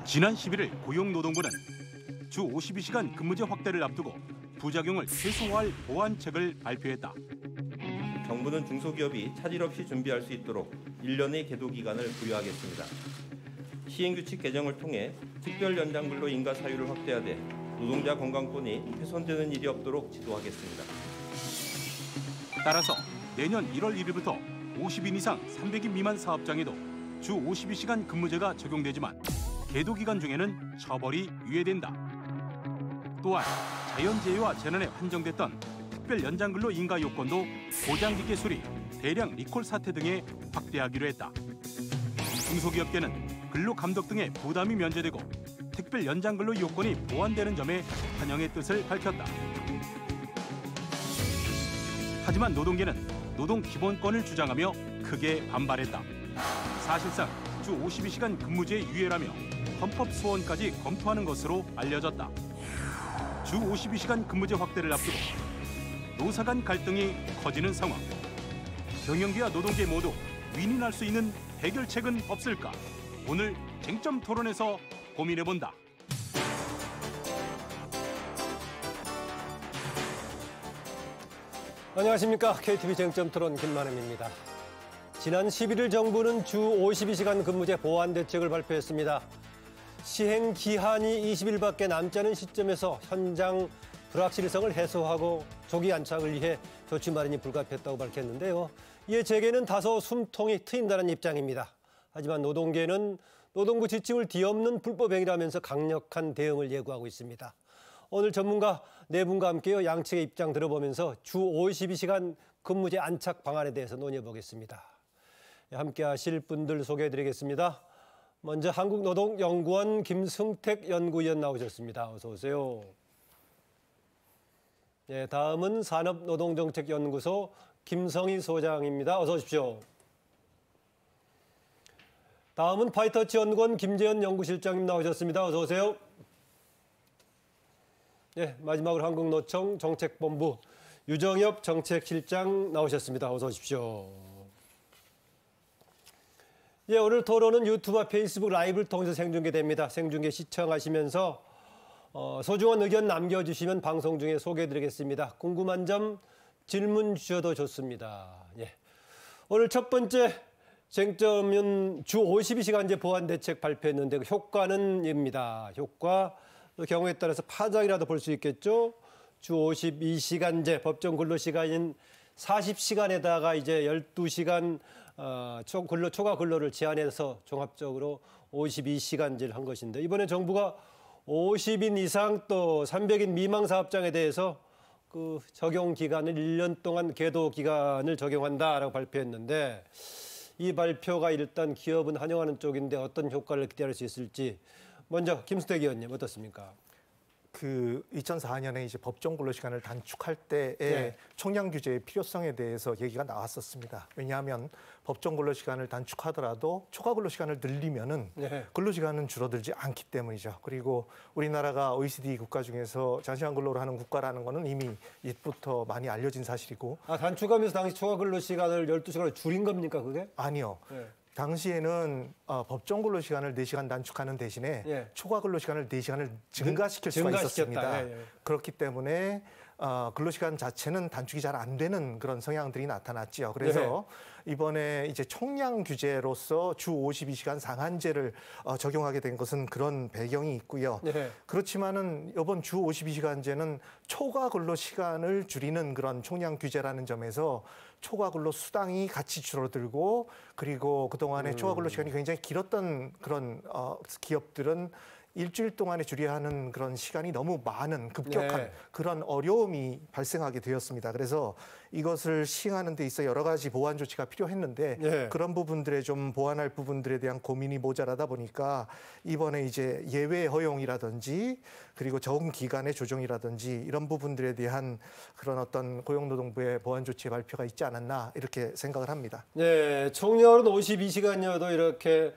지난 11일 고용노동부는 주 52시간 근무제 확대를 앞두고 부작용을 최소화할 보완책을 발표했다. 정부는 중소기업이 차질 없이 준비할 수 있도록 1년의 계도 기간을 부여하겠습니다. 시행규칙 개정을 통해 특별 연장 근로 인가 사유를 확대하되 노동자 건강권이 훼손되는 일이 없도록 지도하겠습니다. 따라서 내년 1월 1일부터 50인 이상 300인 미만 사업장에도 주 52시간 근무제가 적용되지만 계도 기간 중에는 처벌이 유예된다. 또한 자연재해와 재난에 한정됐던 특별 연장 근로 인가 요건도 고장기계 수리, 대량 리콜 사태 등에 확대하기로 했다. 중소기업계는 근로감독 등의 부담이 면제되고 특별 연장 근로 요건이 보완되는 점에 환영의 뜻을 밝혔다. 하지만 노동계는 노동 기본권을 주장하며 크게 반발했다. 사실상 주 52시간 근무제의 유예라며 헌법 소원까지 검토하는 것으로 알려졌다. 주 52시간 근무제 확대를 앞두고 노사 간 갈등이 커지는 상황. 경영계와 노동계 모두 윈윈할 수 있는 해결책은 없을까? 오늘 쟁점 토론에서 고민해본다. 안녕하십니까. KTV 쟁점 토론 김만음입니다. 지난 11일 정부는 주 52시간 근무제 보완 대책을 발표했습니다. 시행 기한이 20일밖에 남지 않은 시점에서 현장 불확실성을 해소하고 조기 안착을 위해 조치 마련이 불가피했다고 밝혔는데요. 이에 재계는 다소 숨통이 트인다는 입장입니다. 하지만 노동계는 노동부 지침을 뒤엎는 불법 행위라면서 강력한 대응을 예고하고 있습니다. 오늘 전문가 네 분과 함께요. 양측의 입장 들어보면서 주 52시간 근무제 안착 방안에 대해서 논의해보겠습니다. 함께 하실 분들 소개해드리겠습니다. 먼저 한국노동연구원 김승택 연구위원 나오셨습니다. 어서 오세요. 네, 다음은 산업노동정책연구소 김성희 소장입니다. 어서 오십시오. 다음은 파이터치 연구원 김재현 연구실장님 나오셨습니다. 어서 오세요. 네, 마지막으로 한국노총 정책본부 유정엽 정책실장 나오셨습니다. 어서 오십시오. 예, 오늘 토론은 유튜브와 페이스북 라이브를 통해서 생중계됩니다. 생중계 시청하시면서 소중한 의견 남겨주시면 방송 중에 소개해드리겠습니다. 궁금한 점 질문 주셔도 좋습니다. 예. 오늘 첫 번째 쟁점은 주 52시간제 보완 대책 발표했는데 그 효과는입니다. 효과 경우에 따라서 파장이라도 볼 수 있겠죠. 주 52시간제 법정 근로시간인 40시간에다가 이제 12시간 초과 근로를 제한해서 종합적으로 52시간제를 한 것인데 이번에 정부가 50인 이상 또 300인 미만 사업장에 대해서 그 적용 기간을 1년 동안 계도 기간을 적용한다라고 발표했는데 이 발표가 일단 기업은 환영하는 쪽인데 어떤 효과를 기대할 수 있을지 먼저 김수택 의원님 어떻습니까? 그 2004년에 이제 법정 근로 시간을 단축할 때의 네. 총량 규제의 필요성에 대해서 얘기가 나왔었습니다. 왜냐하면 법정 근로 시간을 단축하더라도 초과 근로 시간을 늘리면은 네. 근로 시간은 줄어들지 않기 때문이죠. 그리고 우리나라가 OECD 국가 중에서 장시간 근로를 하는 국가라는 거는 이미 옛부터 많이 알려진 사실이고. 단축하면서 당시 초과 근로 시간을 12시간을 줄인 겁니까, 그게? 아니요. 네. 당시에는 법정 근로 시간을 4시간 단축하는 대신에 예. 초과 근로 시간을 4시간을 증가시킬 수가 있었습니다. 예, 예. 그렇기 때문에 근로 시간 자체는 단축이 잘 안 되는 그런 성향들이 나타났지요. 그래서 이번에 이제 총량 규제로서 주 52시간 상한제를 적용하게 된 것은 그런 배경이 있고요. 예. 그렇지만은 이번 주 52시간제는 초과 근로 시간을 줄이는 그런 총량 규제라는 점에서 초과 근로 수당이 같이 줄어들고 그리고 그동안에 초과 근로 시간이 굉장히 길었던 그런 기업들은 일주일 동안에 줄여야 하는 그런 시간이 너무 많은 급격한 그런 어려움이 발생하게 되었습니다. 그래서 이것을 시행하는 데 있어 여러 가지 보완 조치가 필요했는데 그런 부분들에 좀 보완할 부분들에 대한 고민이 모자라다 보니까 이번에 이제 예외 허용이라든지 그리고 적응 기간의 조정이라든지 이런 부분들에 대한 그런 어떤 고용노동부의 보완 조치의 발표가 있지 않았나 이렇게 생각을 합니다. 네, 총량으로는 52시간이어도 이렇게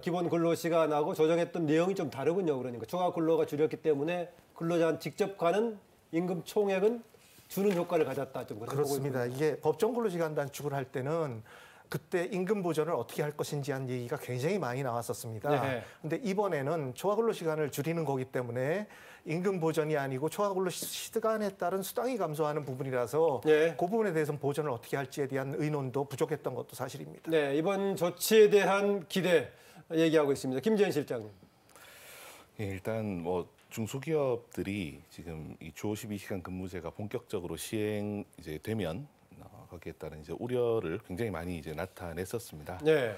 기본 근로시간하고 조정했던 내용이 좀 다르군요. 그러니까 초과 근로가 줄였기 때문에 근로자한 직접 가는 임금 총액은 주는 효과를 가졌다. 좀 그렇습니다. 이게 법정 근로시간 단축을 할 때는 그때 임금 보전을 어떻게 할 것인지 한 얘기가 굉장히 많이 나왔었습니다. 네. 근데 이번에는 초과근로 시간을 줄이는 거기 때문에 임금 보전이 아니고 초과근로 시간에 따른 수당이 감소하는 부분이라서 네. 그 부분에 대해서는 보전을 어떻게 할지에 대한 의논도 부족했던 것도 사실입니다. 네, 이번 조치에 대한 기대 얘기하고 있습니다. 김재현 실장님. 예, 일단 뭐 중소기업들이 지금 이 주 52시간 근무제가 본격적으로 시행 이제 되면 거기에 따른 이제 우려를 굉장히 많이 이제 나타냈었습니다. 네.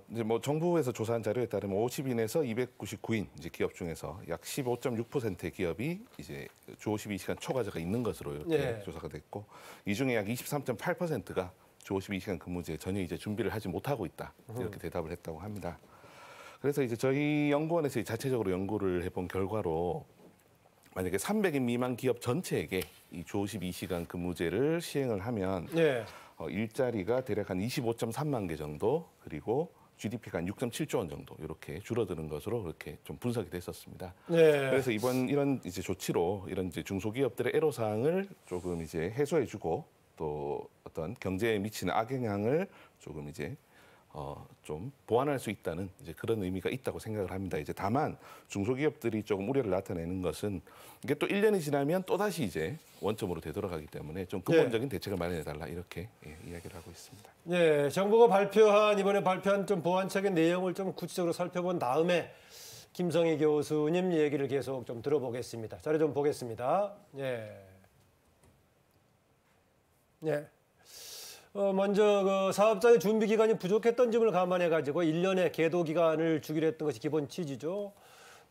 이제 뭐 정부에서 조사한 자료에 따르면 50인에서 299인 이제 기업 중에서 약 15.6%의 기업이 이제 주 52시간 초과제가 있는 것으로 이렇게 네. 조사가 됐고, 이 중에 약 23.8%가 주 52시간 근무제 전혀 이제 준비를 하지 못하고 있다, 이렇게 대답을 했다고 합니다. 그래서 이제 저희 연구원에서 자체적으로 연구를 해본 결과로 만약에 300인 미만 기업 전체에게 이 주 52시간 근무제를 시행을 하면 네. 일자리가 대략 한 25.3만 개 정도, 그리고 GDP가 한 6.7조 원 정도 이렇게 줄어드는 것으로 그렇게 좀 분석이 됐었습니다. 네. 그래서 이런 이제 조치로 이런 이제 중소기업들의 애로사항을 조금 이제 해소해주고, 또 어떤 경제에 미치는 악영향을 조금 이제 좀 보완할 수 있다는 이제 그런 의미가 있다고 생각을 합니다. 이제 다만 중소기업들이 조금 우려를 나타내는 것은 이게 또 1년이 지나면 또 다시 이제 원점으로 되돌아가기 때문에 좀 근본적인 대책을 마련해달라, 이렇게 이야기를 하고 있습니다. 네, 정부가 이번에 발표한 좀 보완책의 내용을 좀 구체적으로 살펴본 다음에 김성희 교수님 얘기를 계속 좀 들어보겠습니다. 자료 좀 보겠습니다. 네. 네. 먼저 그 사업장의 준비 기간이 부족했던 점을 감안해 가지고 1년의 계도 기간을 주기로 했던 것이 기본 취지죠.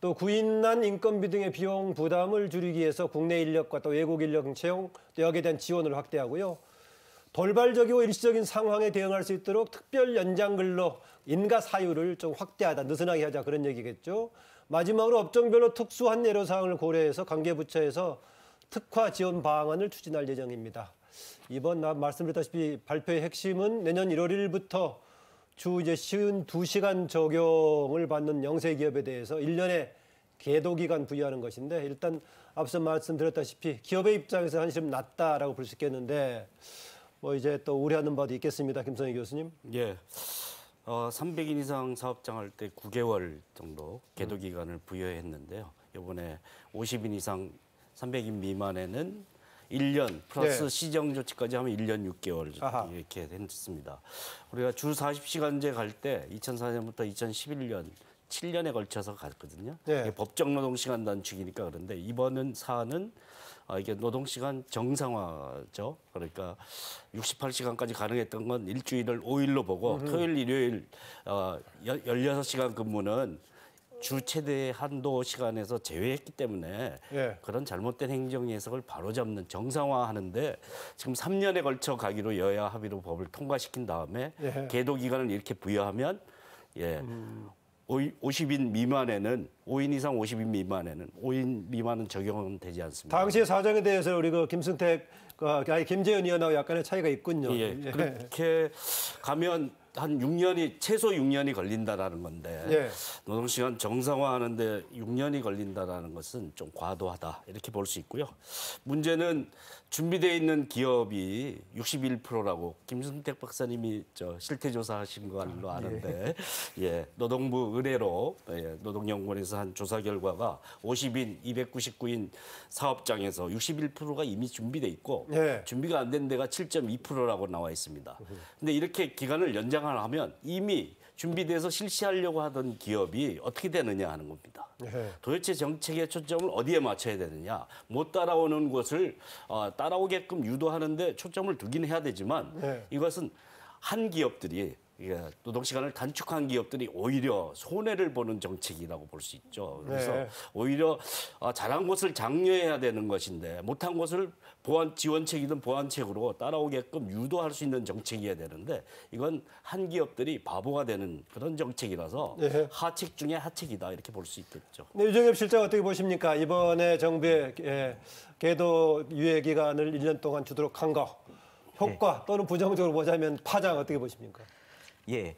또 구인난 인건비 등의 비용 부담을 줄이기 위해서 국내 인력과 또 외국 인력 채용, 또 여기에 대한 지원을 확대하고요. 돌발적이고 일시적인 상황에 대응할 수 있도록 특별 연장 근로 인가 사유를 좀 확대하다, 느슨하게 하자, 그런 얘기겠죠. 마지막으로 업종별로 특수한 애로사항을 고려해서 관계부처에서 특화 지원 방안을 추진할 예정입니다. 이번 말씀드렸다시피 발표의 핵심은 내년 1월 1일부터 주 이제 52시간 적용을 받는 영세 기업에 대해서 1년의 계도 기간 부여하는 것인데, 일단 앞서 말씀드렸다시피 기업의 입장에서 한시름 낮다라고 볼 수 있겠는데, 뭐 이제 또 우려하는 바도 있겠습니다. 김성희 교수님. 예. 300인 이상 사업장 할 때 9개월 정도 계도 기간을 부여했는데요. 이번에 50인 이상 300인 미만에는 1년 플러스 네. 시정 조치까지 하면 1년 6개월 아하. 이렇게 했습니다. 우리가 주 40시간제 갈 때 2004년부터 2011년 7년에 걸쳐서 갔거든요. 네. 이게 법정 노동시간 단축이니까. 그런데 이번 사안은 이게 노동시간 정상화죠. 그러니까 68시간까지 가능했던 건 일주일을 5일로 보고 토요일, 일요일 16시간 근무는 주 최대 한도 시간에서 제외했기 때문에 예. 그런 잘못된 행정 해석을 바로잡는 정상화하는데 지금 3년에 걸쳐 가기로 여야 합의로 법을 통과시킨 다음에 예. 계도 기간을 이렇게 부여하면 50인 미만에는 5인 이상 50인 미만에는 5인 미만은 적용은 되지 않습니다. 당시의 사정에 대해서 우리 그 김승택, 김재현 의원하고 약간의 차이가 있군요. 예, 그렇게 가면 한 6년이 최소 6년이 걸린다라는 건데 예. 노동시간 정상화하는데 6년이 걸린다라는 것은 좀 과도하다, 이렇게 볼 수 있고요. 문제는 준비되어 있는 기업이 61%라고 김승택 박사님이 실태조사하신 걸로 아는데 노동부 의뢰로 노동연구원에서 한 조사 결과가 50인, 299인 사업장에서 61%가 이미 준비돼 있고 예. 준비가 안 된 데가 7.2%라고 나와 있습니다. 근데 이렇게 기간을 연장을 하면 이미 준비돼서 실시하려고 하던 기업이 어떻게 되느냐 하는 겁니다. 예. 도대체 정책의 초점을 어디에 맞춰야 되느냐. 못 따라오는 것을 따라오게끔 유도하는데 초점을 두긴 해야 되지만 네. 이것은 한 기업들이, 노동시간을 단축한 기업들이 오히려 손해를 보는 정책이라고 볼 수 있죠. 그래서 네. 오히려 잘한 것을 장려해야 되는 것인데 못한 것을 지원책이든 보완책으로 따라오게끔 유도할 수 있는 정책이어야 되는데 이건 한 기업들이 바보가 되는 그런 정책이라서 네. 하책 중에 하책이다, 이렇게 볼 수 있겠죠. 네, 유정엽 실장 어떻게 보십니까? 이번에 정부의 계도 유예 기간을 1년 동안 주도록 한 거, 효과 또는 부정적으로 보자면 파장 어떻게 보십니까? 예,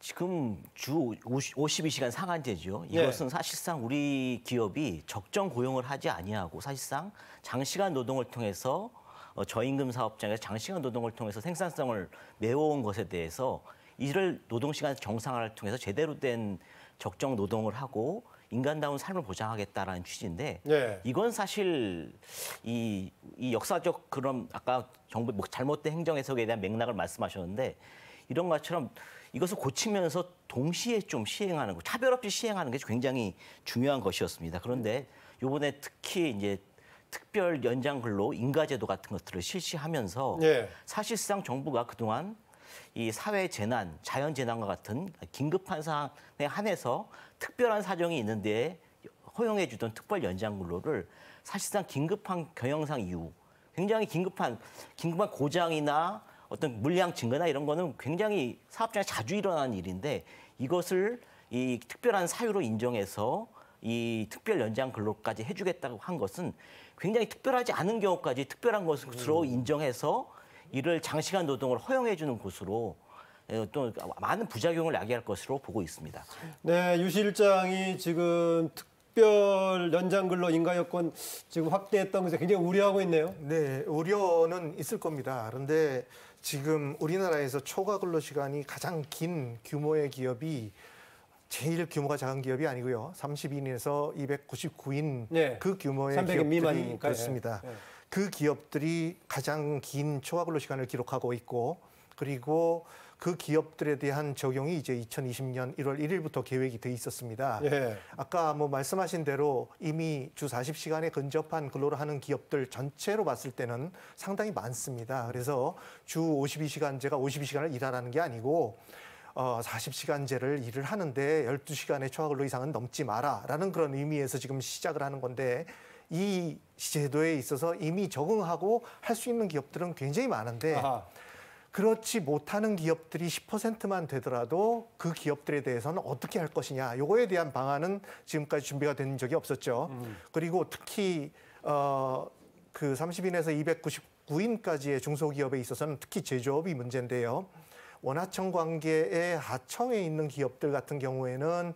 지금 주 52시간 상한제죠. 예. 이것은 사실상 우리 기업이 적정 고용을 하지 아니하고 사실상 장시간 노동을 통해서 저임금 사업장에서 장시간 노동을 통해서 생산성을 메워온 것에 대해서 이를 노동시간 정상화를 통해서 제대로 된 적정 노동을 하고 인간다운 삶을 보장하겠다라는 취지인데 네. 이건 사실 이 역사적 그런 아까 정부 잘못된 행정 해석에 대한 맥락을 말씀하셨는데 이런 것처럼 이것을 고치면서 동시에 좀 시행하는 거, 차별 없이 시행하는 게 굉장히 중요한 것이었습니다. 그런데 이번에 특히 이제 특별 연장 근로 인가제도 같은 것들을 실시하면서 네. 사실상 정부가 그동안 이 사회 재난, 자연 재난과 같은 긴급한 상황에 한해서 특별한 사정이 있는데 허용해 주던 특별 연장 근로를 사실상 긴급한 경영상 이유, 굉장히 긴급한 고장이나 어떤 물량 증가나 이런 거는 굉장히 사업장에 자주 일어나는 일인데 이것을 이 특별한 사유로 인정해서 이 특별 연장 근로까지 해주겠다고 한 것은 굉장히 특별하지 않은 경우까지 특별한 것으로 인정해서 이를 장시간 노동을 허용해 주는 곳으로 또 많은 부작용을 야기할 것으로 보고 있습니다. 네, 유 실장이 지금 특별 연장 근로 인가 여건 지금 확대했던 것에 굉장히 우려하고 있네요. 네, 우려는 있을 겁니다. 그런데 지금 우리나라에서 초과 근로 시간이 가장 긴 규모의 기업이 제일 규모가 작은 기업이 아니고요. 30인에서 299인 네. 그 규모의 300인 기업들이 미만이니까요. 그렇습니다. 네. 그 기업들이 가장 긴 초과 근로 시간을 기록하고 있고 그리고 그 기업들에 대한 적용이 이제 2020년 1월 1일부터 계획이 돼 있었습니다. 예. 아까 뭐 말씀하신 대로 이미 주 40시간에 근접한 근로를 하는 기업들 전체로 봤을 때는 상당히 많습니다. 그래서 주 52시간제가 52시간을 일하라는 게 아니고 40시간제를 일을 하는데 12시간의 초과 근로 이상은 넘지 마라라는 그런 의미에서 지금 시작을 하는 건데 이 제도에 있어서 이미 적응하고 할 수 있는 기업들은 굉장히 많은데 아하. 그렇지 못하는 기업들이 10%만 되더라도 그 기업들에 대해서는 어떻게 할 것이냐. 요거에 대한 방안은 지금까지 준비가 된 적이 없었죠. 그리고 특히 그 30인에서 299인까지의 중소기업에 있어서는 특히 제조업이 문제인데요. 원하청 관계의 하청에 있는 기업들 같은 경우에는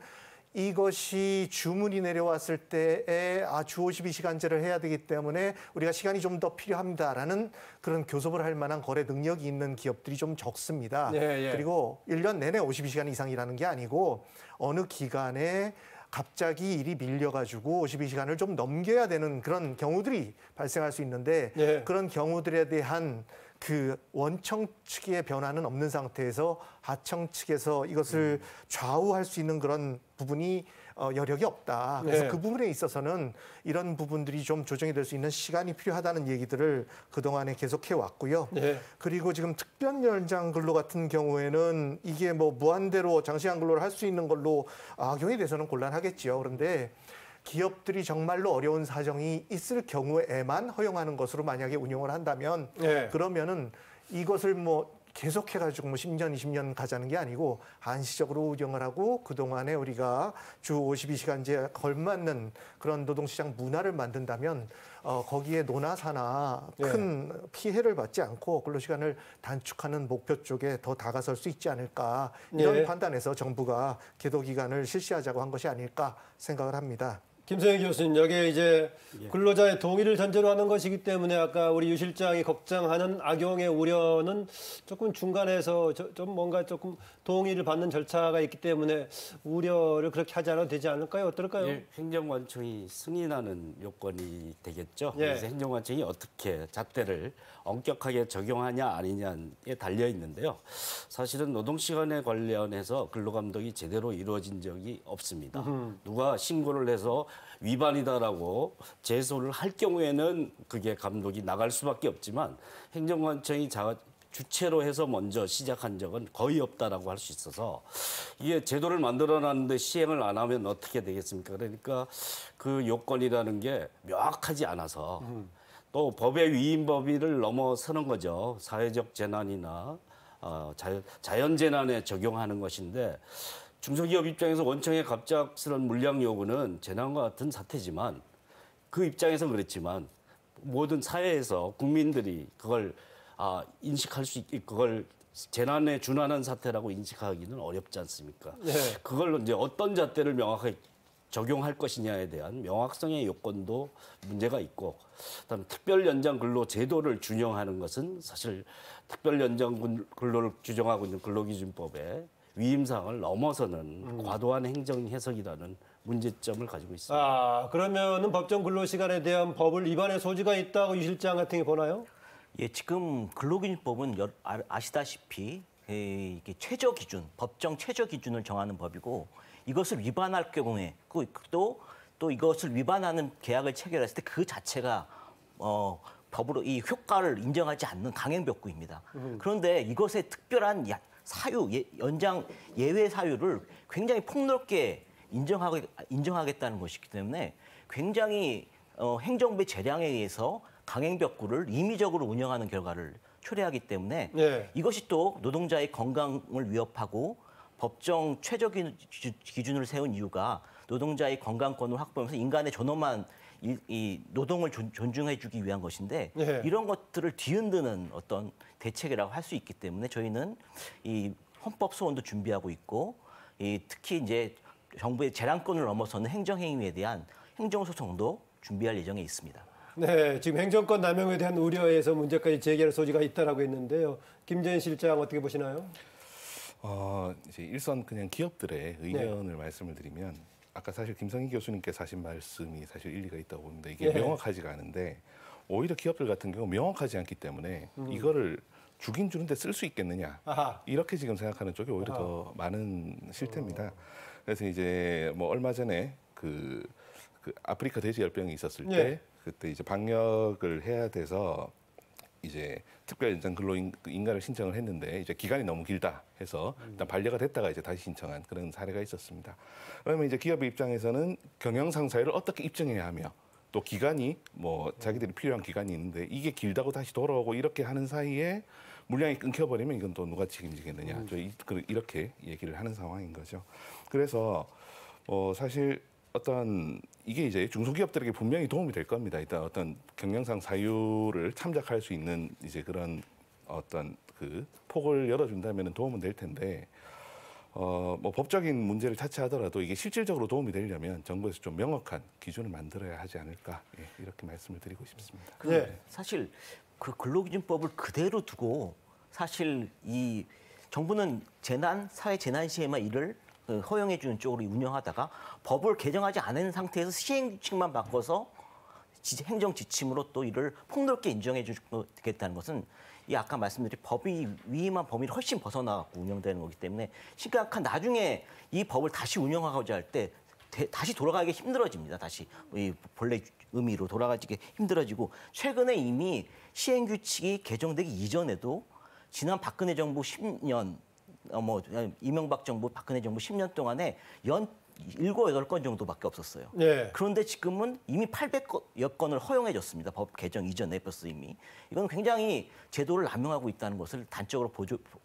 이것이 주문이 내려왔을 때에 주 52시간제를 해야 되기 때문에 우리가 시간이 좀 더 필요합니다라는 그런 교섭을 할 만한 거래 능력이 있는 기업들이 좀 적습니다. 예. 그리고 1년 내내 52시간 이상 일하는 게 아니고 어느 기간에 갑자기 일이 밀려가지고 52시간을 좀 넘겨야 되는 그런 경우들이 발생할 수 있는데 예. 그런 경우들에 대한 그 원청 측의 변화는 없는 상태에서 하청 측에서 이것을 좌우할 수 있는 그런 부분이 여력이 없다. 그래서 네. 그 부분에 있어서는 이런 부분들이 좀 조정이 될 수 있는 시간이 필요하다는 얘기들을 그동안에 계속해 왔고요. 네. 그리고 지금 특별 연장 근로 같은 경우에는 이게 뭐 무한대로 장시간 근로를 할 수 있는 걸로 악용이 돼서는 곤란하겠죠. 그런데 기업들이 정말로 어려운 사정이 있을 경우에만 허용하는 것으로 만약에 운영을 한다면 네. 그러면은 이것을 뭐 계속해가지고 뭐 10년, 20년 가자는 게 아니고 한시적으로 운영을 하고 그동안에 우리가 주 52시간제에 걸맞는 그런 노동시장 문화를 만든다면 거기에 노나사나 큰 피해를 받지 않고 근로시간을 단축하는 목표 쪽에 더 다가설 수 있지 않을까 이런 네. 판단에서 정부가 계도기간을 실시하자고 한 것이 아닐까 생각을 합니다. 김성희 교수님, 여기에 이제 근로자의 동의를 전제로 하는 것이기 때문에 아까 우리 유 실장이 걱정하는 악용의 우려는 조금 중간에서 좀 뭔가 조금 동의를 받는 절차가 있기 때문에 우려를 그렇게 하지 않아도 되지 않을까요? 어떨까요? 예, 행정관청이 승인하는 요건이 되겠죠. 예. 그래서 행정관청이 어떻게 잣대를 엄격하게 적용하냐 아니냐에 달려 있는데요. 사실은 노동시간에 관련해서 근로감독이 제대로 이루어진 적이 없습니다. 누가 신고를 해서 위반이다라고 제소를 할 경우에는 그게 감독이 나갈 수밖에 없지만 행정관청이 주체로 해서 먼저 시작한 적은 거의 없다라고 할 수 있어서 이게 제도를 만들어놨는데 시행을 안 하면 어떻게 되겠습니까? 그러니까 그 요건이라는 게 명확하지 않아서 또 법의 위임 범위를 넘어서는 거죠. 사회적 재난이나 자연 재난에 적용하는 것인데 중소기업 입장에서 원청의 갑작스러운 물량 요구는 재난과 같은 사태지만 그 입장에서 그랬지만 모든 사회에서 국민들이 그걸 인식할 수 있게 그걸 재난에 준하는 사태라고 인식하기는 어렵지 않습니까? 네. 그걸 이제 어떤 잣대를 명확하게 적용할 것이냐에 대한 명확성의 요건도 문제가 있고, 그다음 특별 연장 근로 제도를 준용하는 것은 사실 특별 연장 근로를 규정하고 있는 근로기준법의 위임사항을 넘어서는 과도한 행정 해석이라는 문제점을 가지고 있습니다. 아, 그러면은 법정 근로 시간에 대한 법을 위반의 소지가 있다고 유 실장 같은 게 보나요? 예, 지금 근로기준법은 아시다시피 이게 최저 기준, 법정 최저 기준을 정하는 법이고, 이것을 위반할 경우에 또 이것을 위반하는 계약을 체결했을 때 그 자체가 법으로 이 효과를 인정하지 않는 강행벽구입니다. 그런데 이것의 특별한 사유, 연장 예외 사유를 굉장히 폭넓게 인정하겠다는 것이기 때문에 굉장히 행정부의 재량에 의해서 강행벽구를 임의적으로 운영하는 결과를 초래하기 때문에 네. 이것이 또 노동자의 건강을 위협하고 법정 최저 기준을 세운 이유가 노동자의 건강권을 확보하면서 인간의 존엄한 이 노동을 존중해주기 위한 것인데 네. 이런 것들을 뒤흔드는 어떤 대책이라고 할 수 있기 때문에 저희는 이 헌법 소원도 준비하고 있고 특히 이제 정부의 재량권을 넘어서는 행정행위에 대한 행정소송도 준비할 예정에 있습니다. 네, 지금 행정권 남용에 대한 우려에서 문제까지 제기할 소지가 있다라고 했는데요. 김재현 실장 어떻게 보시나요? 이제 일선 그냥 기업들의 의견을 말씀을 드리면 아까 사실 김성희 교수님께서 하신 말씀이 사실 일리가 있다고 봅니다. 이게 명확하지가 않은데 오히려 기업들 같은 경우 명확하지 않기 때문에 이거를 주긴 주는데 쓸 수 있겠느냐 이렇게 지금 생각하는 쪽이 오히려 더 많은 실태입니다. 그래서 이제 뭐 얼마 전에 그 아프리카 돼지 열병이 있었을 때 그때 이제 방역을 해야 돼서 이제 특별 연장 근로 인가를 신청을 했는데 이제 기간이 너무 길다 해서 일단 반려가 됐다가 이제 다시 신청한 그런 사례가 있었습니다. 그러면 이제 기업의 입장에서는 경영상 사유를 어떻게 입증해야 하며 또 기간이 뭐 자기들이 필요한 기간이 있는데 이게 길다고 다시 돌아오고 이렇게 하는 사이에 물량이 끊겨버리면 이건 또 누가 책임지겠느냐 이렇게 얘기를 하는 상황인 거죠. 그래서 사실 어떤 이게 이제 중소기업들에게 분명히 도움이 될 겁니다. 일단 어떤 경영상 사유를 참작할 수 있는 이제 그런 어떤 그 폭을 열어준다면 도움은 될 텐데 뭐 법적인 문제를 차치하더라도 이게 실질적으로 도움이 되려면 정부에서 좀 명확한 기준을 만들어야 하지 않을까 이렇게 말씀을 드리고 싶습니다. 사실 그 근로기준법을 그대로 두고 사실 이 정부는 사회 재난 시에만 이를 허용해 주는 쪽으로 운영하다가 법을 개정하지 않은 상태에서 시행 규칙만 바꿔서 행정 지침으로 또 이를 폭넓게 인정해 주겠다는 것은 이 아까 말씀드린 법이 위임한 범위를 훨씬 벗어나고 운영되는 거기 때문에 심각한 나중에 이 법을 다시 운영하고자 할 때 다시 돌아가기 힘들어집니다. 다시 이 본래 의미로 돌아가기 힘들어지고 최근에 이미 시행 규칙이 개정되기 이전에도 지난 박근혜 정부 10년 이명박 정부, 박근혜 정부 10년 동안에 연 7, 8건 정도밖에 없었어요. 그런데 지금은 이미 800여 건을 허용해 줬습니다. 법 개정 이전에 벌써 이미. 이건 굉장히 제도를 남용하고 있다는 것을 단적으로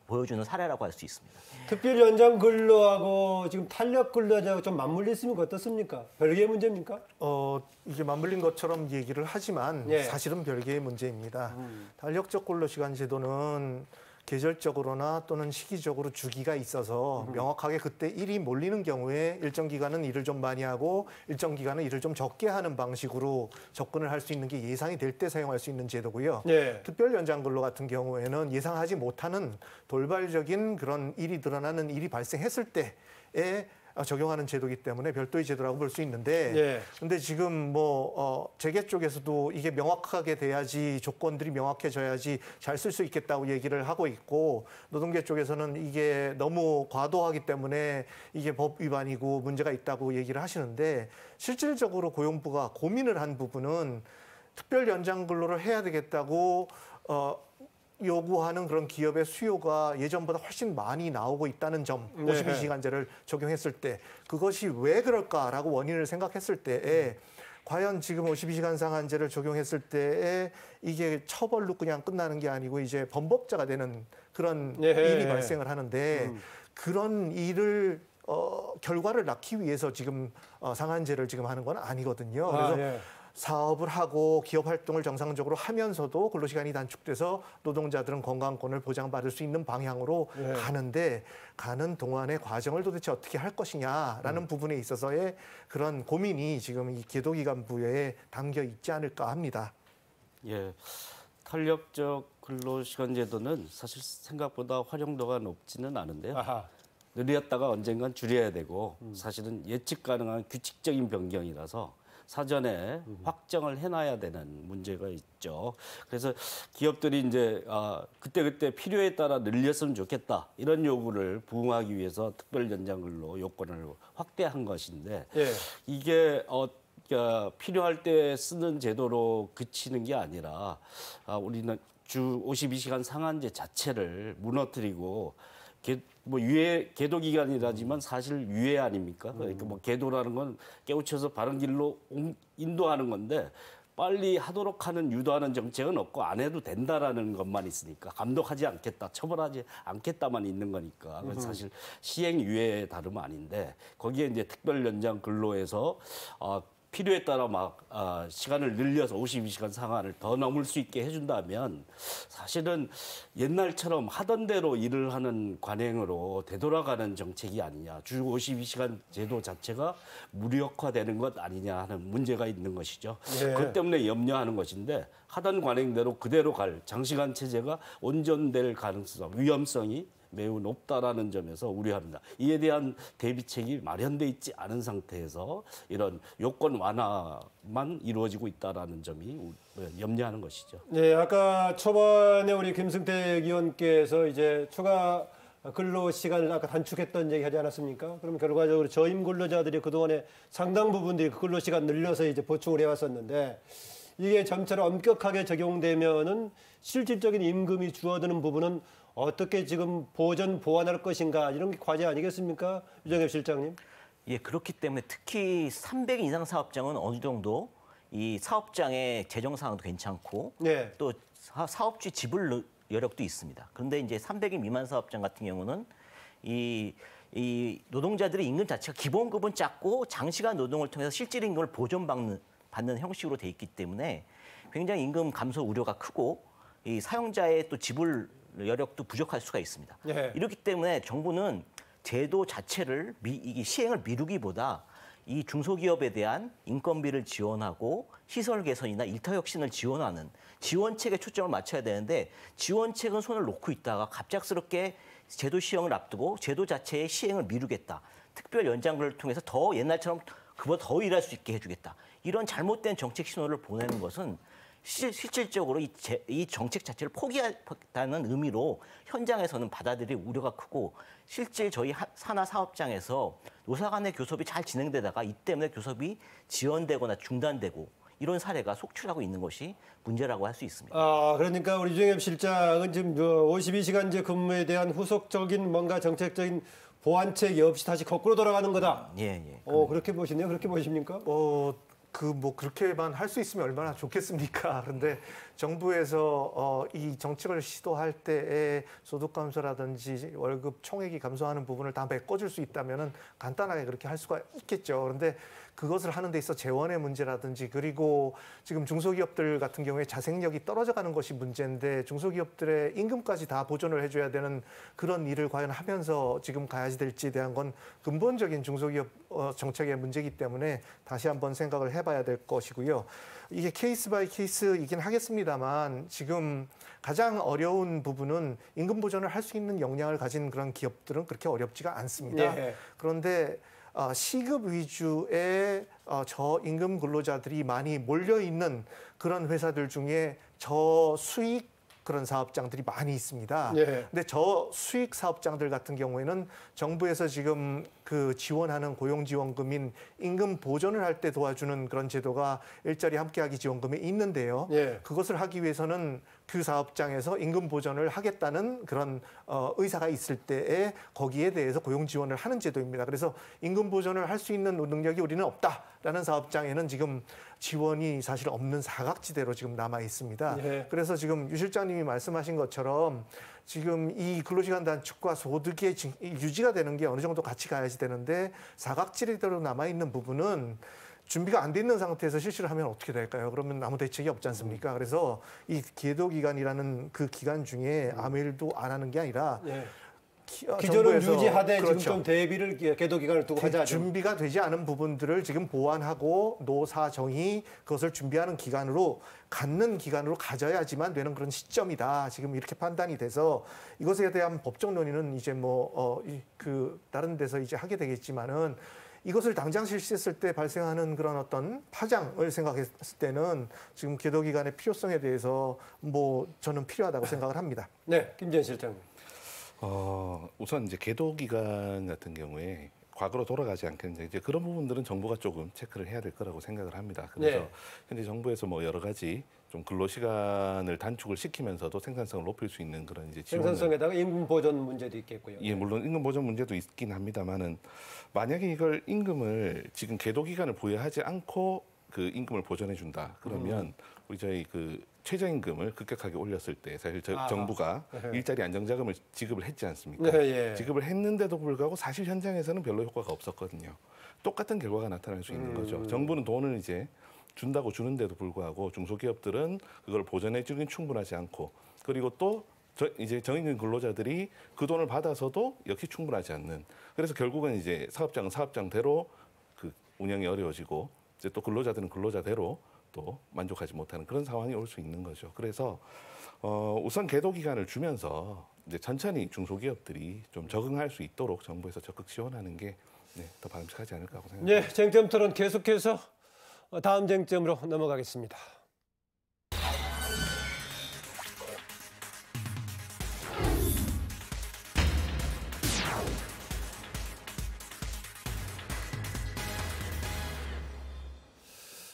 보여주는 사례라고 할 수 있습니다. 특별 연장 근로하고 지금 탄력 근로자하고 좀 맞물렸으면 어떻습니까? 별개의 문제입니까? 이게 맞물린 것처럼 얘기를 하지만 사실은 별개의 문제입니다. 탄력적 근로시간 제도는 계절적으로나 또는 시기적으로 주기가 있어서 명확하게 그때 일이 몰리는 경우에 일정 기간은 일을 좀 많이 하고 일정 기간은 일을 좀 적게 하는 방식으로 접근을 할 수 있는 게 예상이 될 때 사용할 수 있는 제도고요. 특별 연장 근로 같은 경우에는 예상하지 못하는 돌발적인 그런 일이 드러나는 일이 발생했을 때에 적용하는 제도이기 때문에 별도의 제도라고 볼 수 있는데 근데 지금 재계 쪽에서도 이게 명확하게 돼야지 조건들이 명확해져야지 잘 쓸 수 있겠다고 얘기를 하고 있고 노동계 쪽에서는 이게 너무 과도하기 때문에 이게 법 위반이고 문제가 있다고 얘기를 하시는데 실질적으로 고용부가 고민을 한 부분은 특별 연장 근로를 해야 되겠다고 요구하는 그런 기업의 수요가 예전보다 훨씬 많이 나오고 있다는 점, 52시간제를 적용했을 때 그것이 왜 그럴까라고 원인을 생각했을 때에 과연 지금 52시간 상한제를 적용했을 때에 이게 처벌로 그냥 끝나는 게 아니고 이제 범법자가 되는 그런 일이 발생을 하는데 그런 일을 결과를 낳기 위해서 지금 상한제를 지금 하는 건 아니거든요. 그래서 사업을 하고 기업 활동을 정상적으로 하면서도 근로시간이 단축돼서 노동자들은 건강권을 보장받을 수 있는 방향으로 가는 동안의 과정을 도대체 어떻게 할 것이냐라는 부분에 있어서의 그런 고민이 지금 이 계도기간부에 담겨 있지 않을까 합니다. 예, 탄력적 근로시간 제도는 사실 생각보다 활용도가 높지는 않은데요. 아하. 늘렸다가 언젠간 줄여야 되고 사실은 예측 가능한 규칙적인 변경이라서 사전에 확정을 해놔야 되는 문제가 있죠. 그래서 기업들이 이제 그때그때 필요에 따라 늘렸으면 좋겠다 이런 요구를 부응하기 위해서 특별 연장 근로 요건을 확대한 것인데 예. 이게 필요할 때 쓰는 제도로 그치는 게 아니라 우리는 주 52시간 상한제 자체를 무너뜨리고 계도 기간이라지만 사실 유예 아닙니까? 그러니까 뭐 계도라는 건 깨우쳐서 바른 길로 인도하는 건데 빨리 하도록 하는 유도하는 정책은 없고 안 해도 된다라는 것만 있으니까 감독하지 않겠다, 처벌하지 않겠다만 있는 거니까 그건 사실 시행 유예에 다름 아닌데 거기에 이제 특별 연장 근로에서 필요에 따라 시간을 늘려서 52시간 상한을 더 넘을 수 있게 해준다면 사실은 옛날처럼 하던 대로 일을 하는 관행으로 되돌아가는 정책이 아니냐. 주 52시간 제도 자체가 무력화되는 것 아니냐 하는 문제가 있는 것이죠. 네. 그것 때문에 염려하는 것인데 하던 관행대로 그대로 갈 장시간 체제가 온전될 가능성, 위험성이 매우 높다라는 점에서 우려합니다. 이에 대한 대비책이 마련돼 있지 않은 상태에서 이런 요건 완화만 이루어지고 있다라는 점이 염려하는 것이죠. 네, 아까 초반에 우리 김승택 의원께서 이제 추가 근로 시간을 아까 단축했던 얘기 하지 않았습니까? 그럼 결과적으로 저임 근로자들이 그동안에 상당 부분들이 그 근로 시간 늘려서 이제 보충을 해왔었는데 이게 점차로 엄격하게 적용되면은 실질적인 임금이 줄어드는 부분은 어떻게 지금 보완할 것인가 이런 게 과제 아니겠습니까? 유정엽 실장님. 예, 그렇기 때문에 특히 300인 이상 사업장은 어느 정도 이 사업장의 재정 상황도 괜찮고 네. 또 사업주 지불 여력도 있습니다. 그런데 이제 300인 미만 사업장 같은 경우는 이 노동자들의 임금 자체가 기본급은 작고 장시간 노동을 통해서 실질 임금을 보존받는 형식으로 돼 있기 때문에 굉장히 임금 감소 우려가 크고 이 사용자의 또 지불 여력도 부족할 수가 있습니다. 네. 이렇기 때문에 정부는 제도 자체를 이게 시행을 미루기보다 이 중소기업에 대한 인건비를 지원하고 시설 개선이나 일터 혁신을 지원하는 지원책에 초점을 맞춰야 되는데 지원책은 손을 놓고 있다가 갑작스럽게 제도 시행을 앞두고 제도 자체의 시행을 미루겠다. 특별 연장을 통해서 더 옛날처럼 그보다 더 일할 수 있게 해주겠다. 이런 잘못된 정책 신호를 보내는 것은 실질적으로 이 정책 자체를 포기하다는 의미로 현장에서는 받아들일 우려가 크고 실제 저희 산하 사업장에서 노사 간의 교섭이 잘 진행되다가 이 때문에 교섭이 지연되거나 중단되고 이런 사례가 속출하고 있는 것이 문제라고 할 수 있습니다. 그러니까 우리 유정엽 실장은 지금 52시간제 근무에 대한 후속적인 뭔가 정책적인 보완책이 없이 다시 거꾸로 돌아가는 거다. 예. 그렇게 보시네요. 그렇게 보십니까? 그렇게만 할 수 있으면 얼마나 좋겠습니까? 그런데 정부에서 이 정책을 시도할 때에 소득 감소라든지 월급 총액이 감소하는 부분을 다 메꿔줄 수 있다면은 간단하게 그렇게 할 수가 있겠죠. 그런데 그것을 하는 데 있어 재원의 문제라든지 그리고 지금 중소기업들 같은 경우에 자생력이 떨어져가는 것이 문제인데 중소기업들의 임금까지 다 보존을 해줘야 되는 그런 일을 과연 하면서 지금 가야지 될지에 대한 건 근본적인 중소기업 정책의 문제이기 때문에 다시 한번 생각을 해봐야 될 것이고요. 이게 케이스 바이 케이스이긴 하겠습니다만 지금 가장 어려운 부분은 임금 보존을 할 수 있는 역량을 가진 그런 기업들은 그렇게 어렵지가 않습니다. 네. 그런데 시급 위주의 저임금 근로자들이 많이 몰려 있는 그런 회사들 중에 저수익 그런 사업장들이 많이 있습니다. 네. 근데 저수익 사업장들 같은 경우에는 정부에서 지금 그 지원하는 고용지원금인 임금 보존을 할 때 도와주는 그런 제도가 일자리 함께하기 지원금이 있는데요. 네. 그것을 하기 위해서는 그 사업장에서 임금 보존을 하겠다는 그런 의사가 있을 때에 거기에 대해서 고용 지원을 하는 제도입니다. 그래서 임금 보존을 할 수 있는 능력이 우리는 없다라는 사업장에는 지금 지원이 사실 없는 사각지대로 지금 남아 있습니다. 네. 그래서 지금 유 실장님이 말씀하신 것처럼 지금 이 근로시간 단축과 소득의 유지가 되는 게 어느 정도 같이 가야지 되는데 사각지대로 남아 있는 부분은 준비가 안 돼 있는 상태에서 실시를 하면 어떻게 될까요? 그러면 아무 대책이 없지 않습니까? 그래서 이 계도 기간이라는 그 기간 중에 아무 일도 안 하는 게 아니라 예. 기존은 정부에서 유지하되 그렇죠. 지금 좀 대비를 계도 기간을 두고 하자. 준비가 되지 않은 부분들을 지금 보완하고 노사정이 그것을 준비하는 기간으로 갖는 기간으로 가져야지만 되는 그런 시점이다. 지금 이렇게 판단이 돼서 이것에 대한 법적 논의는 이제 다른 데서 이제 하게 되겠지만은 이것을 당장 실시했을 때 발생하는 그런 어떤 파장을 생각했을 때는 지금 계도 기간의 필요성에 대해서 저는 필요하다고 생각을 합니다. 네, 김재현 실장님. 우선 이제 계도 기간 같은 경우에 과거로 돌아가지 않겠는데 이제 그런 부분들은 정부가 조금 체크를 해야 될 거라고 생각을 합니다. 그래서 네. 현재 정부에서 여러 가지 좀 근로 시간을 단축을 시키면서도 생산성을 높일 수 있는 그런 이제 지원을 생산성에다가 임금 보전 문제도 있겠고요. 예, 물론 임금 보전 문제도 있긴 합니다만은 만약에 이걸 임금을 지금 계도 기간을 부여하지 않고 그 임금을 보전해 준다. 그러면 우리 저희 그 최저임금을 급격하게 올렸을 때 사실 정부가 일자리 안정자금을 지급을 했지 않습니까? 네, 예. 지급을 했는데도 불구하고 사실 현장에서는 별로 효과가 없었거든요. 똑같은 결과가 나타날 수 있는 거죠. 정부는 돈을 이제 준다고 주는데도 불구하고 중소기업들은 그걸 보전해 주긴 충분하지 않고 그리고 또 이제 정해진 근로자들이 그 돈을 받아서도 역시 충분하지 않는. 그래서 결국은 이제 사업장은 사업장대로 그 운영이 어려워지고 이제 또 근로자들은 근로자대로 또 만족하지 못하는 그런 상황이 올 수 있는 거죠. 그래서 우선 계도 기간을 주면서 이제 천천히 중소기업들이 좀 적응할 수 있도록 정부에서 적극 지원하는 게 더 바람직하지 않을까 하고 생각합니다. 네, 쟁점 토론 계속해서 다음 쟁점으로 넘어가겠습니다.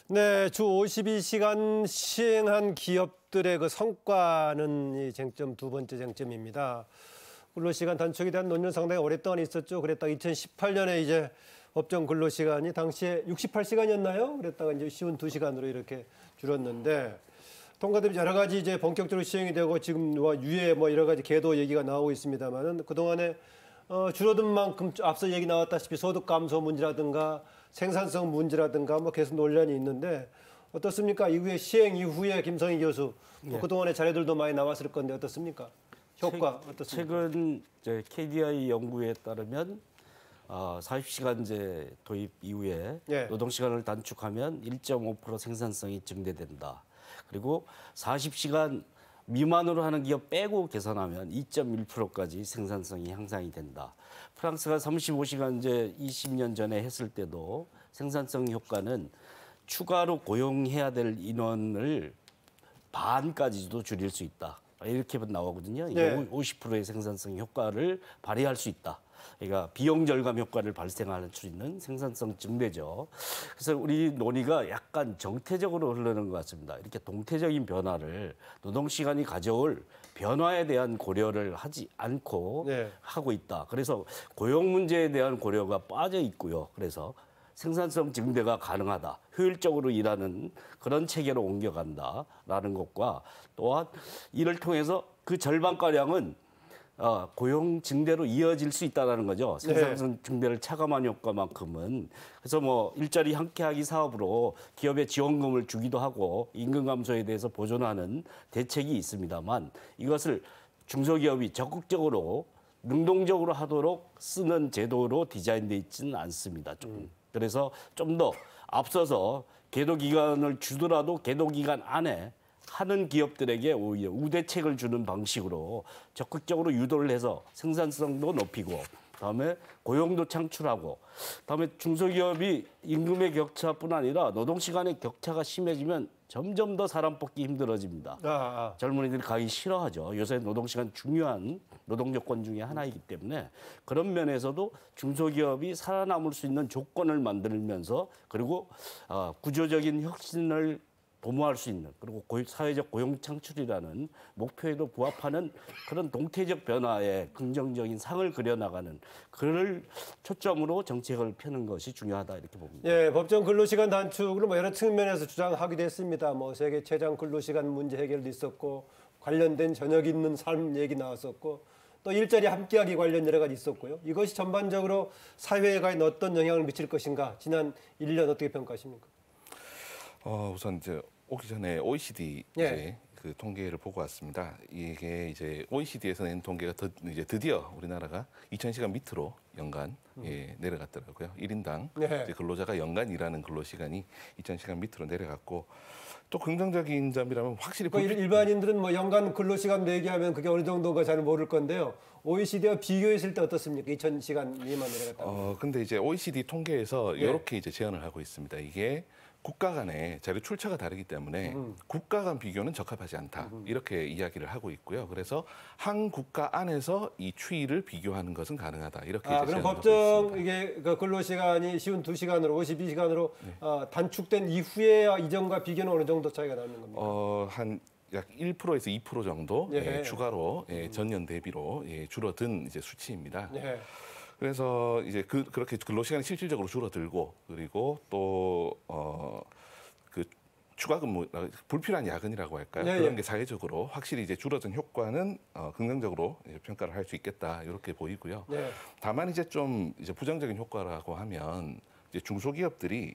네, 주 52시간 시행한 기업들의 그 성과는 이 쟁점 두 번째 쟁점입니다. 근로시간 단축에 대한 논의는 상당히 오랫동안 있었죠. 그랬다가 2018년에 이제 법정 근로시간이 당시에 68시간이었나요? 그랬다가 이제 쉬운 2시간으로 이렇게 줄었는데 통과되면 여러 가지 이제 본격적으로 시행이 되고 지금 유예 여러 가지 계도 얘기가 나오고 있습니다만은 그동안에 줄어든 만큼 앞서 얘기 나왔다시피 소득 감소 문제라든가 생산성 문제라든가 계속 논란이 있는데 어떻습니까? 이후에 시행 이후에 김성희 교수 그동안의 자료들도 많이 나왔을 건데 어떻습니까? 효과 어떻습니까? 최근 KDI 연구에 따르면 40시간제 도입 이후에 예. 노동시간을 단축하면 1.5% 생산성이 증대된다. 그리고 40시간 미만으로 하는 기업 빼고 계산하면 2.1%까지 생산성이 향상이 된다. 프랑스가 35시간제 20년 전에 했을 때도 생산성 효과는 추가로 고용해야 될 인원을 반까지도 줄일 수 있다. 이렇게 나오거든요. 이게 네. 50%의 생산성 효과를 발휘할 수 있다. 그러니까 비용 절감 효과를 발생할 수 있는 생산성 증대죠. 그래서 우리 논의가 약간 정태적으로 흐르는 것 같습니다. 이렇게 동태적인 변화를 노동시간이 가져올 변화에 대한 고려를 하지 않고 네. 하고 있다. 그래서 고용 문제에 대한 고려가 빠져 있고요. 그래서 생산성 증대가 가능하다. 효율적으로 일하는 그런 체계로 옮겨간다라는 것과 또한 이를 통해서 그 절반가량은 고용 증대로 이어질 수 있다는 거죠. 생산성 증대를 차감한 효과만큼은. 그래서 일자리 함께하기 사업으로 기업에 지원금을 주기도 하고 임금 감소에 대해서 보존하는 대책이 있습니다만 이것을 중소기업이 적극적으로 능동적으로 하도록 쓰는 제도로 디자인되어 있지는 않습니다. 그래서 좀 더 앞서서 계도 기간을 주더라도 계도 기간 안에 하는 기업들에게 오히려 우대책을 주는 방식으로 적극적으로 유도를 해서 생산성도 높이고 그다음에 고용도 창출하고 그다음에 중소기업이 임금의 격차뿐 아니라 노동시간의 격차가 심해지면 점점 더 사람 뽑기 힘들어집니다. 젊은이들이 가기 싫어하죠. 요새 노동시간 중요한 노동조건 중에 하나이기 때문에 그런 면에서도 중소기업이 살아남을 수 있는 조건을 만들면서 그리고 구조적인 혁신을 도모할 수 있는 그리고 사회적 고용 창출이라는 목표에도 부합하는 그런 동태적 변화에 긍정적인 상을 그려나가는 그를 초점으로 정책을 펴는 것이 중요하다 이렇게 봅니다. 예, 법정 근로시간 단축을 여러 측면에서 주장하기도 했습니다. 세계 최장 근로시간 문제 해결도 있었고 관련된 저녁 있는 삶 얘기 나왔었고 또 일자리 함께하기 관련 여러 가지 있었고요. 이것이 전반적으로 사회에 과연 어떤 영향을 미칠 것인가 지난 1년 어떻게 평가하십니까? 우선 이제 오기 전에 OECD 예. 이제 그 통계를 보고 왔습니다. 이게 이제 OECD에서 낸 통계가 이제 드디어 우리나라가 2,000시간 밑으로 연간 내려갔더라고요. 1인당 네. 이제 근로자가 연간 일하는 근로 시간이 2,000시간 밑으로 내려갔고 또 긍정적인 점이라면 확실히 일반인들은 뭐 연간 근로시간 얘기하면 그게 어느 정도인가 잘 모를 건데요. OECD와 비교했을 때 어떻습니까? 2,000시간 미만 내려갔다. 근데 이제 OECD 통계에서 예. 이렇게 이제 제안을 하고 있습니다. 이게 국가 간의 자료 출처가 다르기 때문에 국가 간 비교는 적합하지 않다. 이렇게 이야기를 하고 있고요. 그래서 한 국가 안에서 이 추이를 비교하는 것은 가능하다. 이렇게 이제 그럼 제안을 하고 법정 있습니다. 이게 그 근로시간이 쉬운 2시간으로 52시간으로 단축된 이후에 이전과 비교는 어느 정도 차이가 나는 겁니까? 한 약 1%에서 2% 정도 예. 추가로 전년 대비로 줄어든 이제 수치입니다. 예. 그래서 이제 그렇게 근로 시간이 실질적으로 줄어들고 그리고 또 그 추가 근무 불필요한 야근이라고 할까요? 예, 그런 예. 게 사회적으로 확실히 이제 줄어든 효과는 긍정적으로 평가를 할 수 있겠다 이렇게 보이고요. 예. 다만 이제 좀 이제 부정적인 효과라고 하면 이제 중소기업들이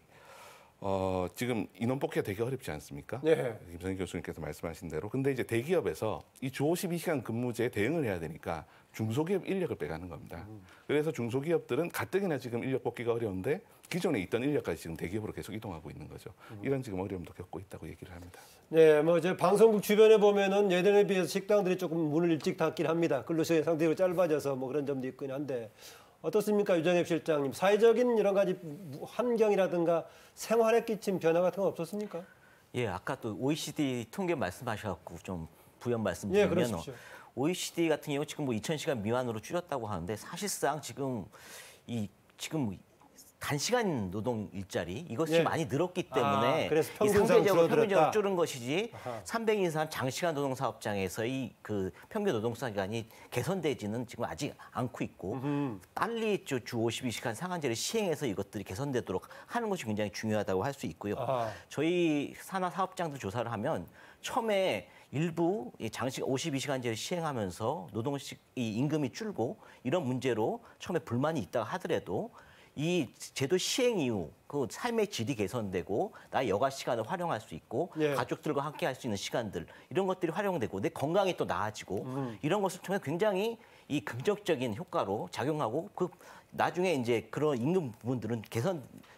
지금 인원 뽑기가 되게 어렵지 않습니까? 예. 김선희 교수님께서 말씀하신 대로. 근데 이제 대기업에서 이 주 52시간 근무제에 대응을 해야 되니까 중소기업 인력을 빼가는 겁니다. 그래서 중소기업들은 가뜩이나 지금 인력 뽑기가 어려운데 기존에 있던 인력까지 지금 대기업으로 계속 이동하고 있는 거죠. 이런 지금 어려움도 겪고 있다고 얘기를 합니다. 네, 뭐 이제 방송국 주변에 보면은 예전에 비해서 식당들이 조금 문을 일찍 닫긴 합니다. 근로시간이 상대로 짧아져서 뭐 그런 점도 있긴 한데 어떻습니까, 유정엽 실장님? 사회적인 여러 가지 환경이라든가 생활에 끼친 변화 같은 건 없었습니까? 예, 아까 또 OECD 통계 말씀하셔갖고 좀 부연 예, 말씀드리면 그러십시오. OECD 같은 경우 지금 뭐 2,000시간 미만으로 줄였다고 하는데 사실상 지금 단시간 노동 일자리 이것이 예. 많이 늘었기 때문에 그래서 이 평균상 상대적으로 줄어들었다. 평균적으로 줄은 것이지 아하. 300인 이상 장시간 노동 사업장에서 이 그 평균 노동 시간이 개선되지는 지금 아직 않고 있고 빨리 주 52시간 상한제를 시행해서 이것들이 개선되도록 하는 것이 굉장히 중요하다고 할 수 있고요. 아하. 저희 산하 사업장도 조사를 하면 처음에 일부 이 장시간 52시간제를 시행하면서 이 임금이 줄고 이런 문제로 처음에 불만이 있다가 하더라도 이 제도 시행 이후 그 삶의 질이 개선되고 나 여가 시간을 활용할 수 있고 예. 가족들과 함께 할 수 있는 시간들 이런 것들이 활용되고 내 건강이 또 나아지고 이런 것을 통해 굉장히 이 긍정적인 효과로 작용하고 그 나중에 이제 그런 임금 부분들은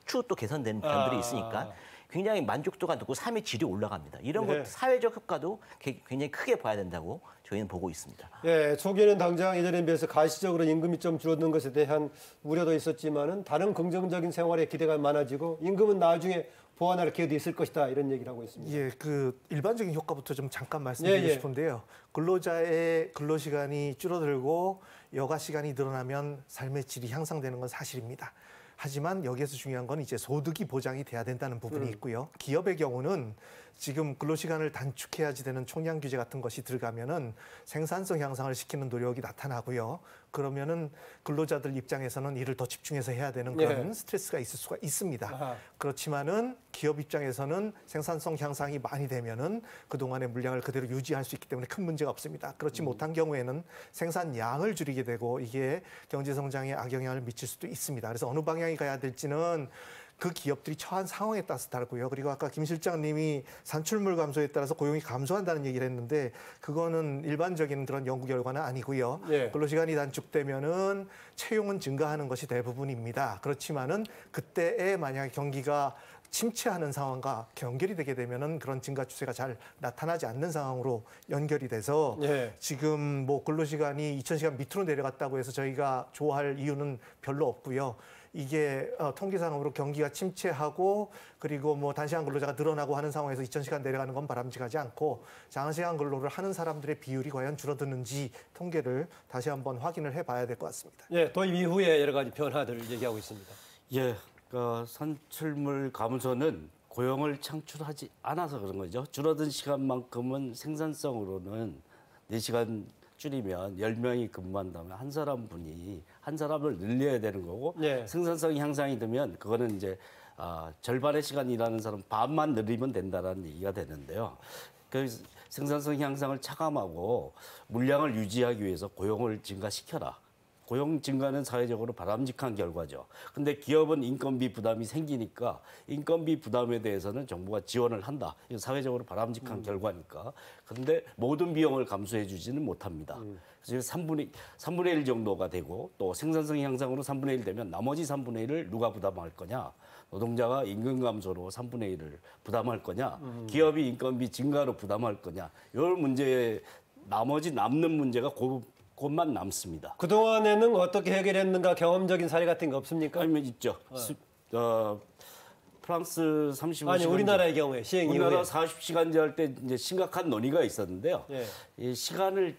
추후 또 개선되는 점들이 있으니까 굉장히 만족도가 높고 삶의 질이 올라갑니다. 이런 네. 것 사회적 효과도 굉장히 크게 봐야 된다고 저희는 보고 있습니다. 예, 초기에는 당장 예전에 비해서 가시적으로 임금이 좀 줄어드는 것에 대한 우려도 있었지만은 다른 긍정적인 생활에 기대가 많아지고 임금은 나중에 보완할 기회도 있을 것이다 이런 얘기를 하고 있습니다. 예, 그 일반적인 효과부터 좀 잠깐 말씀드리고 예, 예. 싶은데요. 근로자의 근로 시간이 줄어들고 여가 시간이 늘어나면 삶의 질이 향상되는 건 사실입니다. 하지만 여기에서 중요한 건 이제 소득이 보장이 돼야 된다는 부분이 있고요. 기업의 경우는 지금 근로시간을 단축해야지 되는 총량 규제 같은 것이 들어가면은 생산성 향상을 시키는 노력이 나타나고요. 그러면은 근로자들 입장에서는 일을 더 집중해서 해야 되는 그런 네. 스트레스가 있을 수가 있습니다. 아하. 그렇지만은 기업 입장에서는 생산성 향상이 많이 되면은 그동안의 물량을 그대로 유지할 수 있기 때문에 큰 문제가 없습니다. 그렇지 못한 경우에는 생산량을 줄이게 되고 이게 경제 성장에 악영향을 미칠 수도 있습니다. 그래서 어느 방향이 가야 될지는 그 기업들이 처한 상황에 따라서 다르고요. 그리고 아까 김 실장님이 산출물 감소에 따라서 고용이 감소한다는 얘기를 했는데 그거는 일반적인 그런 연구 결과는 아니고요. 예. 근로시간이 단축되면은 채용은 증가하는 것이 대부분입니다. 그렇지만은 그때에 만약에 경기가 침체하는 상황과 연결이 되게 되면은 그런 증가 추세가 잘 나타나지 않는 상황으로 연결이 돼서 예. 지금 뭐 근로시간이 2,000시간 밑으로 내려갔다고 해서 저희가 좋아할 이유는 별로 없고요. 이게 통계상으로 경기가 침체하고 그리고 뭐 단시간 근로자가 늘어나고 하는 상황에서 2,000시간 내려가는 건 바람직하지 않고 장시간 근로를 하는 사람들의 비율이 과연 줄어드는지 통계를 다시 한번 확인을 해봐야 될 것 같습니다. 예, 도입 이후에 여러 가지 변화들을 얘기하고 있습니다. 예, 그 산출물 감소는 고용을 창출하지 않아서 그런 거죠. 줄어든 시간만큼은 생산성으로는 4시간 줄이면 10명이 근무한다면 한 사람을 늘려야 되는 거고 예. 생산성이 향상이 되면 그거는 이제 절반의 시간 일하는 사람 반만 늘리면 된다라는 얘기가 되는데요. 그 생산성 향상을 차감하고 물량을 유지하기 위해서 고용을 증가시켜라. 고용 증가는 사회적으로 바람직한 결과죠. 근데 기업은 인건비 부담이 생기니까 인건비 부담에 대해서는 정부가 지원을 한다. 이거 사회적으로 바람직한 결과니까. 그런데 모든 비용을 감수해 주지는 못합니다. 그래서 3분의 1 정도가 되고 또 생산성 향상으로 3분의 1 되면 나머지 3분의 1을 누가 부담할 거냐. 노동자가 임금 감소로 3분의 1을 부담할 거냐. 기업이 인건비 증가로 부담할 거냐. 이 문제에 나머지 남는 문제가 그것만 남습니다. 그동안에는 어떻게 해결했는가 경험적인 사례 같은 거 없습니까? 아니면 있죠. 프랑스 35시간. 아니 우리나라의 경우에 시행 이후에. 우리나라 40시간제 할 때 이제 심각한 논의가 있었는데요. 예. 이 시간을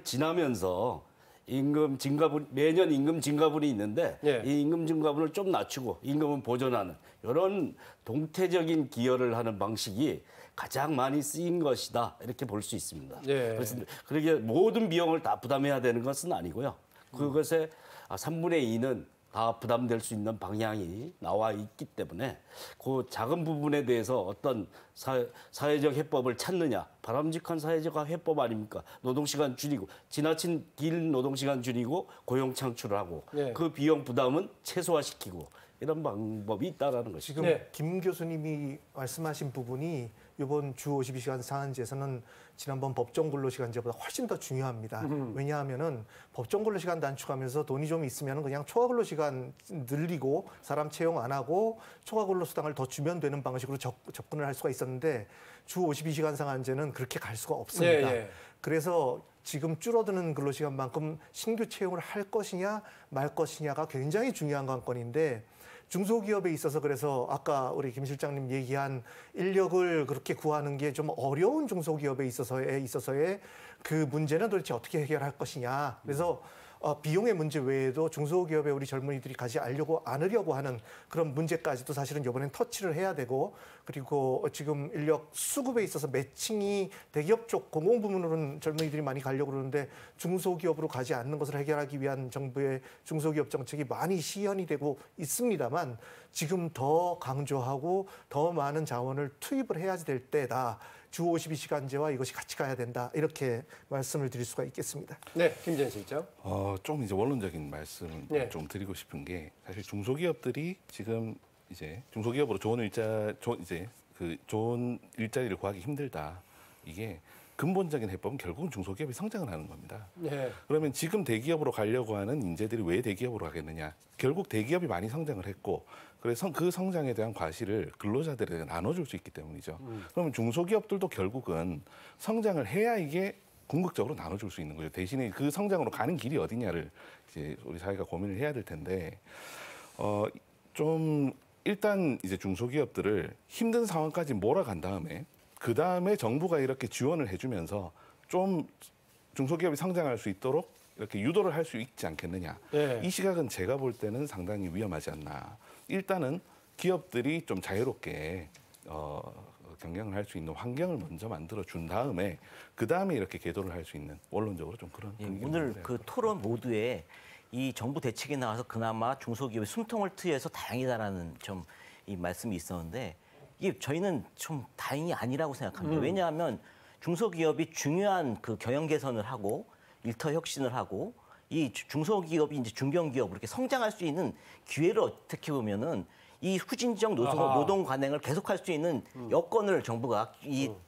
지나면서 임금 증가분 매년 임금 증가분이 있는데 예. 이 임금 증가분을 좀 낮추고 임금은 보존하는 이런 동태적인 기여를 하는 방식이 가장 많이 쓰인 것이다 이렇게 볼 수 있습니다. 예. 그래서 그렇게 모든 비용을 다 부담해야 되는 것은 아니고요. 그것의 3분의 2는 다 부담될 수 있는 방향이 나와 있기 때문에 그 작은 부분에 대해서 어떤 사회적 해법을 찾느냐. 바람직한 사회적 해법 아닙니까? 노동시간 줄이고 지나친 긴 노동시간 줄이고 고용 창출을 하고 예. 그 비용 부담은 최소화시키고 이런 방법이 있다라는 것이죠. 지금 네. 김 교수님이 말씀하신 부분이 이번 주 52시간 상한제에서는 지난번 법정 근로시간제보다 훨씬 더 중요합니다. 왜냐하면은 법정 근로시간 단축하면서 돈이 좀 있으면 그냥 초과 근로시간 늘리고 사람 채용 안 하고 초과 근로수당을 더 주면 되는 방식으로 접근을 할 수가 있었는데 주 52시간 상한제는 그렇게 갈 수가 없습니다. 예, 예. 그래서 지금 줄어드는 근로시간만큼 신규 채용을 할 것이냐 말 것이냐가 굉장히 중요한 관건인데 중소기업에 있어서 그래서 아까 우리 김 실장님 얘기한 인력을 그렇게 구하는 게 좀 어려운 중소기업에 있어서의 그 문제는 도대체 어떻게 해결할 것이냐. 그래서 비용의 문제 외에도 중소기업에 우리 젊은이들이 가지 않으려고 하는 그런 문제까지도 사실은 이번엔 터치를 해야 되고 그리고 지금 인력 수급에 있어서 매칭이 대기업 쪽 공공부문으로는 젊은이들이 많이 가려고 그러는데 중소기업으로 가지 않는 것을 해결하기 위한 정부의 중소기업 정책이 많이 시현이 되고 있습니다만 지금 더 강조하고 더 많은 자원을 투입을 해야 될 때다. 주 52시간제와 이것이 같이 가야 된다. 이렇게 말씀을 드릴 수가 있겠습니다. 네, 김재현 실장. 좀 이제 원론적인 말씀을 네. 좀 드리고 싶은 게 사실 중소기업들이 지금 이제 중소기업으로 좋은 일자리를 구하기 힘들다. 이게 근본적인 해법은 결국은 중소기업이 성장을 하는 겁니다. 네. 그러면 지금 대기업으로 가려고 하는 인재들이 왜 대기업으로 가겠느냐? 결국 대기업이 많이 성장을 했고 그래서 그 성장에 대한 과실을 근로자들에게 나눠줄 수 있기 때문이죠. 그러면 중소기업들도 결국은 성장을 해야 이게 궁극적으로 나눠줄 수 있는 거죠. 대신에 그 성장으로 가는 길이 어디냐를 이제 우리 사회가 고민을 해야 될 텐데 좀 일단 이제 중소기업들을 힘든 상황까지 몰아간 다음에 그 다음에 정부가 이렇게 지원을 해주면서 좀 중소기업이 성장할 수 있도록 이렇게 유도를 할 수 있지 않겠느냐. 네. 이 시각은 제가 볼 때는 상당히 위험하지 않나. 일단은 기업들이 좀 자유롭게 경영을 할 수 있는 환경을 먼저 만들어 준 다음에 그 다음에 이렇게 계도를 할 수 있는 원론적으로 좀 그런. 예, 오늘 그 토론 모두에 이 정부 대책이 나와서 그나마 중소기업의 숨통을 트여서 다행이다라는 좀 이 말씀이 있었는데 이게 저희는 좀 다행이 아니라고 생각합니다. 왜냐하면 중소기업이 중요한 그 경영 개선을 하고 일터 혁신을 하고 이 중소기업이 이제 중견기업으로 이렇게 성장할 수 있는 기회를 어떻게 보면은 이 후진적 노동 관행을 계속할 수 있는 여건을 정부가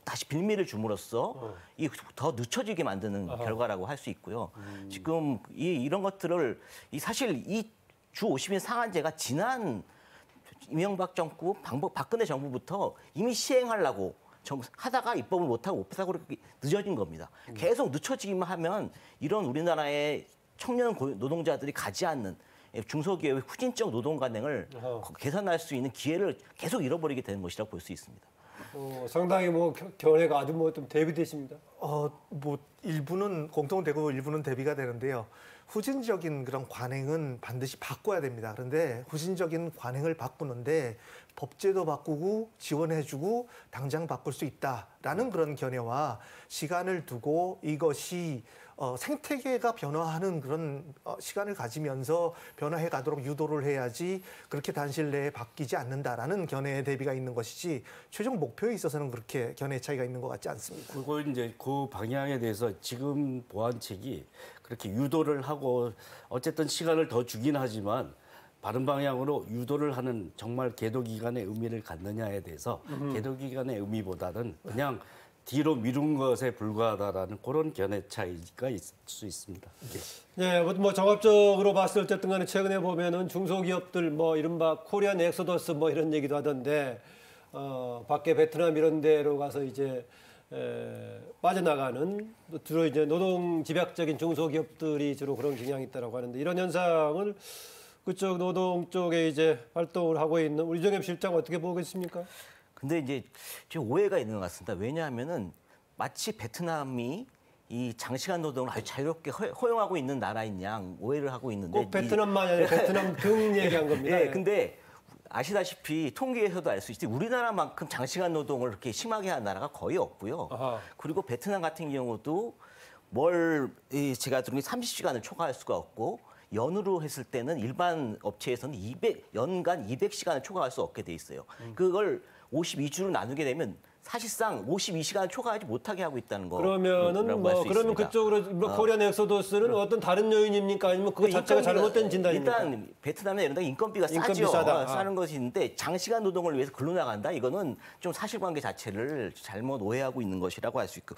다시 빌미를 줌으로써 이 더 늦춰지게 만드는 결과라고 할 수 있고요. 지금 이런 것들을 사실 이 주 50일 상한제가 지난 이명박 정부, 박근혜 정부부터 이미 시행하려고 하다가 입법을 못하고 못하고 그렇게 늦어진 겁니다. 계속 늦춰지기만 하면 이런 우리나라의 청년 노동자들이 가지 않는 중소기업의 후진적 노동 관행을 개선할 수 있는 기회를 계속 잃어버리게 되는 것이라고 볼 수 있습니다. 상당히 뭐 견해가 아주 뭐 좀 대비되십니다. 뭐 일부는 공통되고 일부는 대비가 되는데요. 후진적인 그런 관행은 반드시 바꿔야 됩니다. 그런데 후진적인 관행을 바꾸는데 법제도 바꾸고 지원해주고 당장 바꿀 수 있다라는 그런 견해와 시간을 두고 이것이 생태계가 변화하는 그런 시간을 가지면서 변화해 가도록 유도를 해야지 그렇게 단실 내에 바뀌지 않는다라는 견해 대비가 있는 것이지 최종 목표에 있어서는 그렇게 견해 차이가 있는 것 같지 않습니다. 그리고 이제 그 방향에 대해서 지금 보완책이 그렇게 유도를 하고 어쨌든 시간을 더 주긴 하지만 바른 방향으로 유도를 하는 정말 계도 기간의 의미를 갖느냐에 대해서 계도 기간의 의미보다는 그냥 뒤로 미룬 것에 불과하다라는 그런 견해 차이가 있을 수 있습니다. 네, 뭐 종합적으로 봤을 때 어쨌든 간에 최근에 보면은 중소기업들 뭐 이른바 코리안 엑소더스 뭐 이런 얘기도 하던데 밖에 베트남 이런 데로 가서 이제 빠져나가는 주로 이제 노동 집약적인 중소기업들이 주로 그런 경향이 있다라고 하는데 이런 현상을 그쪽 노동 쪽에 이제 활동을 하고 있는 우리 이정엽 실장 어떻게 보고 있습니까? 근데 이제 좀 오해가 있는 것 같습니다. 왜냐하면은 마치 베트남이 이 장시간 노동을 아주 자유롭게 허용하고 있는 나라인 양 오해를 하고 있는데 꼭 베트남만이 아니라 베트남 등 얘기한 겁니다. 예, 근데 아시다시피 통계에서도 알 수 있듯이 우리나라만큼 장시간 노동을 그렇게 심하게 한 나라가 거의 없고요. 아하. 그리고 베트남 같은 경우도 제가 들은 게 30시간을 초과할 수가 없고 연으로 했을 때는 일반 업체에서는 연간 200시간을 초과할 수 없게 돼 있어요. 그걸 52주로 나누게 되면 사실상 52시간을 초과하지 못하게 하고 있다는 거. 그러면은 뭐 그러면 그쪽으로 뭐 코리안 엑소더스는 어떤 다른 요인입니까? 아니면 그거 자체가 잘못된 진단입니까? 일단 베트남에 이런 데 인건비가 인건비 싸죠. 싸다. 싸는 것이 있는데 장시간 노동을 위해서 글로 나간다. 이거는 좀 사실관계 자체를 잘못 오해하고 있는 것이라고 할 수 있고.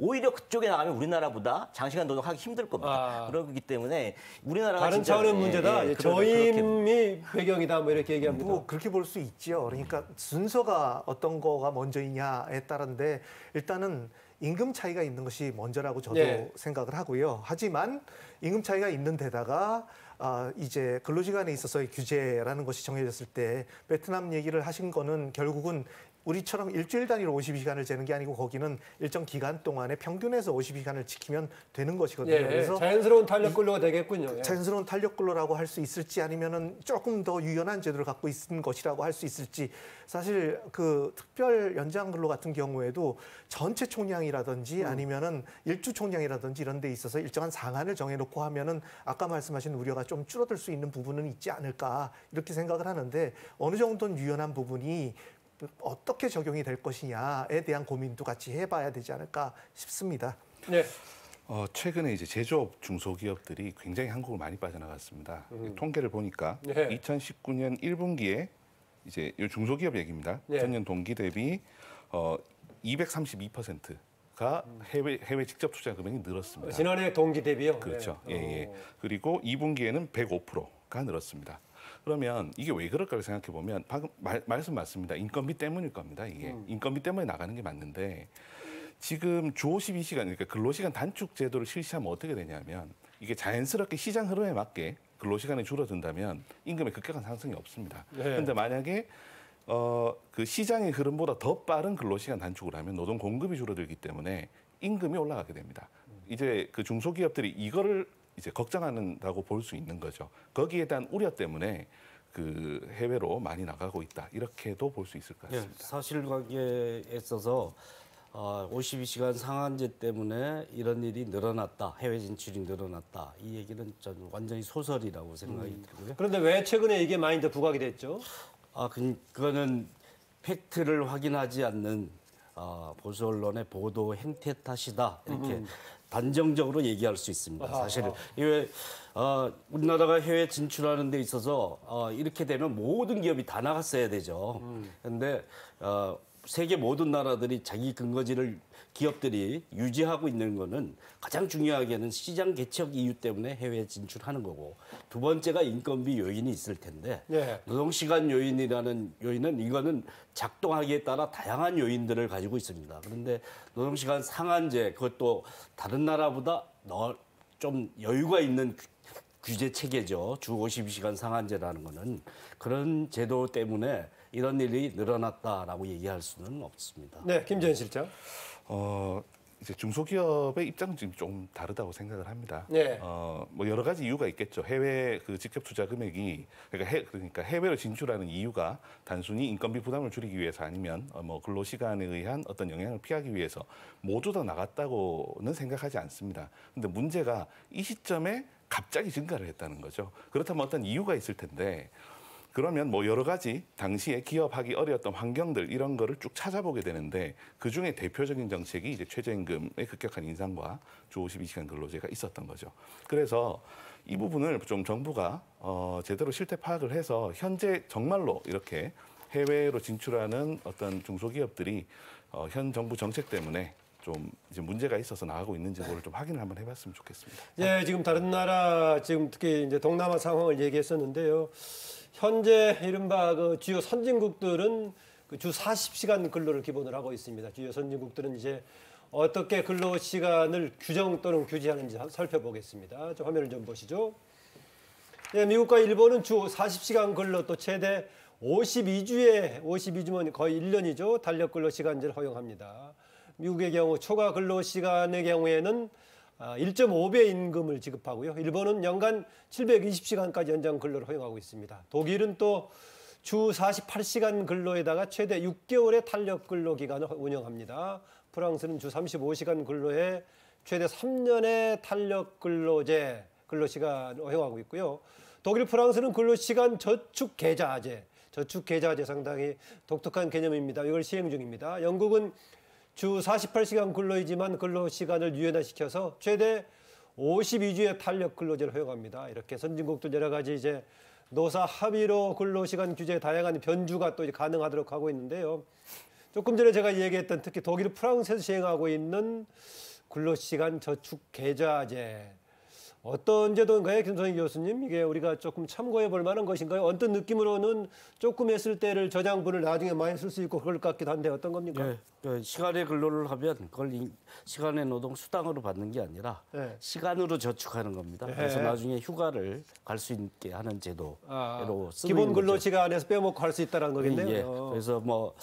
오히려 그쪽에 나가면 우리나라보다 장시간 노동하기 힘들 겁니다. 그렇기 때문에 우리나라가 다른 진짜, 차원의 문제다. 저임이 배경이다. 뭐 이렇게 얘기합니다. 뭐 그렇게 볼 수 있죠. 그러니까 순서가 어떤 거가 먼저이냐에 따른데 일단은 임금 차이가 있는 것이 먼저라고 저도 네. 생각을 하고요. 하지만 임금 차이가 있는 데다가 이제 근로시간에 있어서의 규제라는 것이 정해졌을 때 베트남 얘기를 하신 거는 결국은 우리처럼 일주일 단위로 52시간을 재는 게 아니고 거기는 일정 기간 동안에 평균에서 52시간을 지키면 되는 것이거든요. 예, 그래서 자연스러운 탄력 근로가 되겠군요. 예. 자연스러운 탄력 근로라고 할 수 있을지 아니면은 조금 더 유연한 제도를 갖고 있는 것이라고 할 수 있을지 사실 그 특별 연장 근로 같은 경우에도 전체 총량이라든지 아니면은 일주 총량이라든지 이런 데 있어서 일정한 상한을 정해놓고 하면은 아까 말씀하신 우려가 좀 줄어들 수 있는 부분은 있지 않을까 이렇게 생각을 하는데 어느 정도는 유연한 부분이 어떻게 적용이 될 것이냐에 대한 고민도 같이 해봐야 되지 않을까 싶습니다. 네. 최근에 이제 제조업 중소기업들이 굉장히 한국을 많이 빠져나갔습니다. 통계를 보니까 네. 2019년 1분기에 이제 이 중소기업 얘기입니다. 네. 전년 동기 대비 232%가 해외 직접 투자 금액이 늘었습니다. 지난해 동기 대비요. 그렇죠. 네. 예. 그리고 2분기에는 105%가 늘었습니다. 그러면 이게 왜 그럴까를 생각해 보면 방금 말씀 맞습니다. 인건비 때문일 겁니다. 이게 인건비 때문에 나가는 게 맞는데 지금 주 52시간 그러니까 근로시간 단축 제도를 실시하면 어떻게 되냐면 이게 자연스럽게 시장 흐름에 맞게 근로시간이 줄어든다면 임금의 급격한 상승이 없습니다. 그런데 네. 만약에 그 시장의 흐름보다 더 빠른 근로시간 단축을 하면 노동 공급이 줄어들기 때문에 임금이 올라가게 됩니다. 이제 그 중소기업들이 이거를 이제 걱정한다고 볼 수 있는 거죠. 거기에 대한 우려 때문에 그 해외로 많이 나가고 있다. 이렇게도 볼 수 있을 것 같습니다. 사실관계에 있어서 52시간 상한제 때문에 이런 일이 늘어났다. 해외 진출이 늘어났다. 이 얘기는 저는 완전히 소설이라고 생각이 들고요. 그런데 왜 최근에 이게 많이 더 부각이 됐죠? 그거는 팩트를 확인하지 않는 보수 언론의 보도 행태 탓이다. 이렇게 단정적으로 얘기할 수 있습니다. 사실은 이게 우리나라가 해외 진출하는 데 있어서 이렇게 되면 모든 기업이 다 나갔어야 되죠. 그런데 세계 모든 나라들이 자기 근거지를 기업들이 유지하고 있는 거는 가장 중요하게는 시장 개척 이유 때문에 해외 진출하는 거고 두 번째가 인건비 요인이 있을 텐데 네. 노동시간 요인이라는 요인은 이거는 작동하기에 따라 다양한 요인들을 가지고 있습니다. 그런데 노동시간 상한제 그것도 다른 나라보다 좀 여유가 있는 규제 체계죠. 주 52시간 상한제라는 거는 그런 제도 때문에 이런 일이 늘어났다라고 얘기할 수는 없습니다. 네, 김재현 실장. 이제 중소기업의 입장은 지금 좀 다르다고 생각을 합니다. 네. 뭐 여러 가지 이유가 있겠죠. 해외 그 직접 투자 금액이 그러니까 해외로 진출하는 이유가 단순히 인건비 부담을 줄이기 위해서 아니면 뭐 근로 시간에 의한 어떤 영향을 피하기 위해서 모두 다 나갔다고는 생각하지 않습니다. 근데 문제가 이 시점에 갑자기 증가를 했다는 거죠. 그렇다면 어떤 이유가 있을 텐데. 그러면 뭐 여러 가지 당시에 기업하기 어려웠던 환경들 이런 거를 쭉 찾아보게 되는데 그중에 대표적인 정책이 이제 최저임금의 급격한 인상과 주 52시간 근로제가 있었던 거죠. 그래서 이 부분을 좀 정부가 제대로 실태 파악을 해서 현재 정말로 이렇게 해외로 진출하는 어떤 중소기업들이 현 정부 정책 때문에 좀 이제 문제가 있어서 나가고 있는지 그걸 좀 확인을 한번 해봤으면 좋겠습니다. 예, 지금 다른 나라 지금 특히 이제 동남아 상황을 얘기했었는데요. 현재 이른바 그 주요 선진국들은 그 주 40시간 근로를 기본으로 하고 있습니다. 주요 선진국들은 이제 어떻게 근로 시간을 규정 또는 규제하는지 살펴보겠습니다. 저 화면을 좀 보시죠. 예, 미국과 일본은 주 40시간 근로 또 최대 52주면 거의 1년이죠. 달력 근로 시간제를 허용합니다. 미국의 경우 초과 근로 시간의 경우에는 1.5배 임금을 지급하고요. 일본은 연간 720시간까지 연장 근로를 허용하고 있습니다. 독일은 또 주 48시간 근로에다가 최대 6개월의 탄력 근로 기간을 운영합니다. 프랑스는 주 35시간 근로에 최대 3년의 탄력 근로제 근로시간을 허용하고 있고요. 독일, 프랑스는 근로시간 저축 계좌제 상당히 독특한 개념입니다. 이걸 시행 중입니다. 영국은 주 48시간 근로이지만 근로시간을 유연화시켜서 최대 52주의 탄력 근로제를 허용합니다. 이렇게 선진국도 여러 가지 이제 노사 합의로 근로시간 규제의 다양한 변주가 또 이제 가능하도록 하고 있는데요. 조금 전에 제가 얘기했던 특히 독일, 프랑스에서 시행하고 있는 근로시간 저축 계좌제 어떤 제도인가요, 김선희 교수님? 이게 우리가 조금 참고해 볼 만한 것인가요? 언뜻 느낌으로는 조금 했을 때를 저장분을 나중에 많이 쓸 수 있고 그럴 것 같기도 한데 어떤 겁니까? 네, 시간의 근로를 하면 그걸 시간의 노동 수당으로 받는 게 아니라 네. 시간으로 저축하는 겁니다. 네. 그래서 나중에 휴가를 갈 수 있게 하는 제도로 쓰고 기본 있는 근로 거죠. 시간에서 빼먹고 할 수 있다는 거겠네요. 예. 그래서 뭐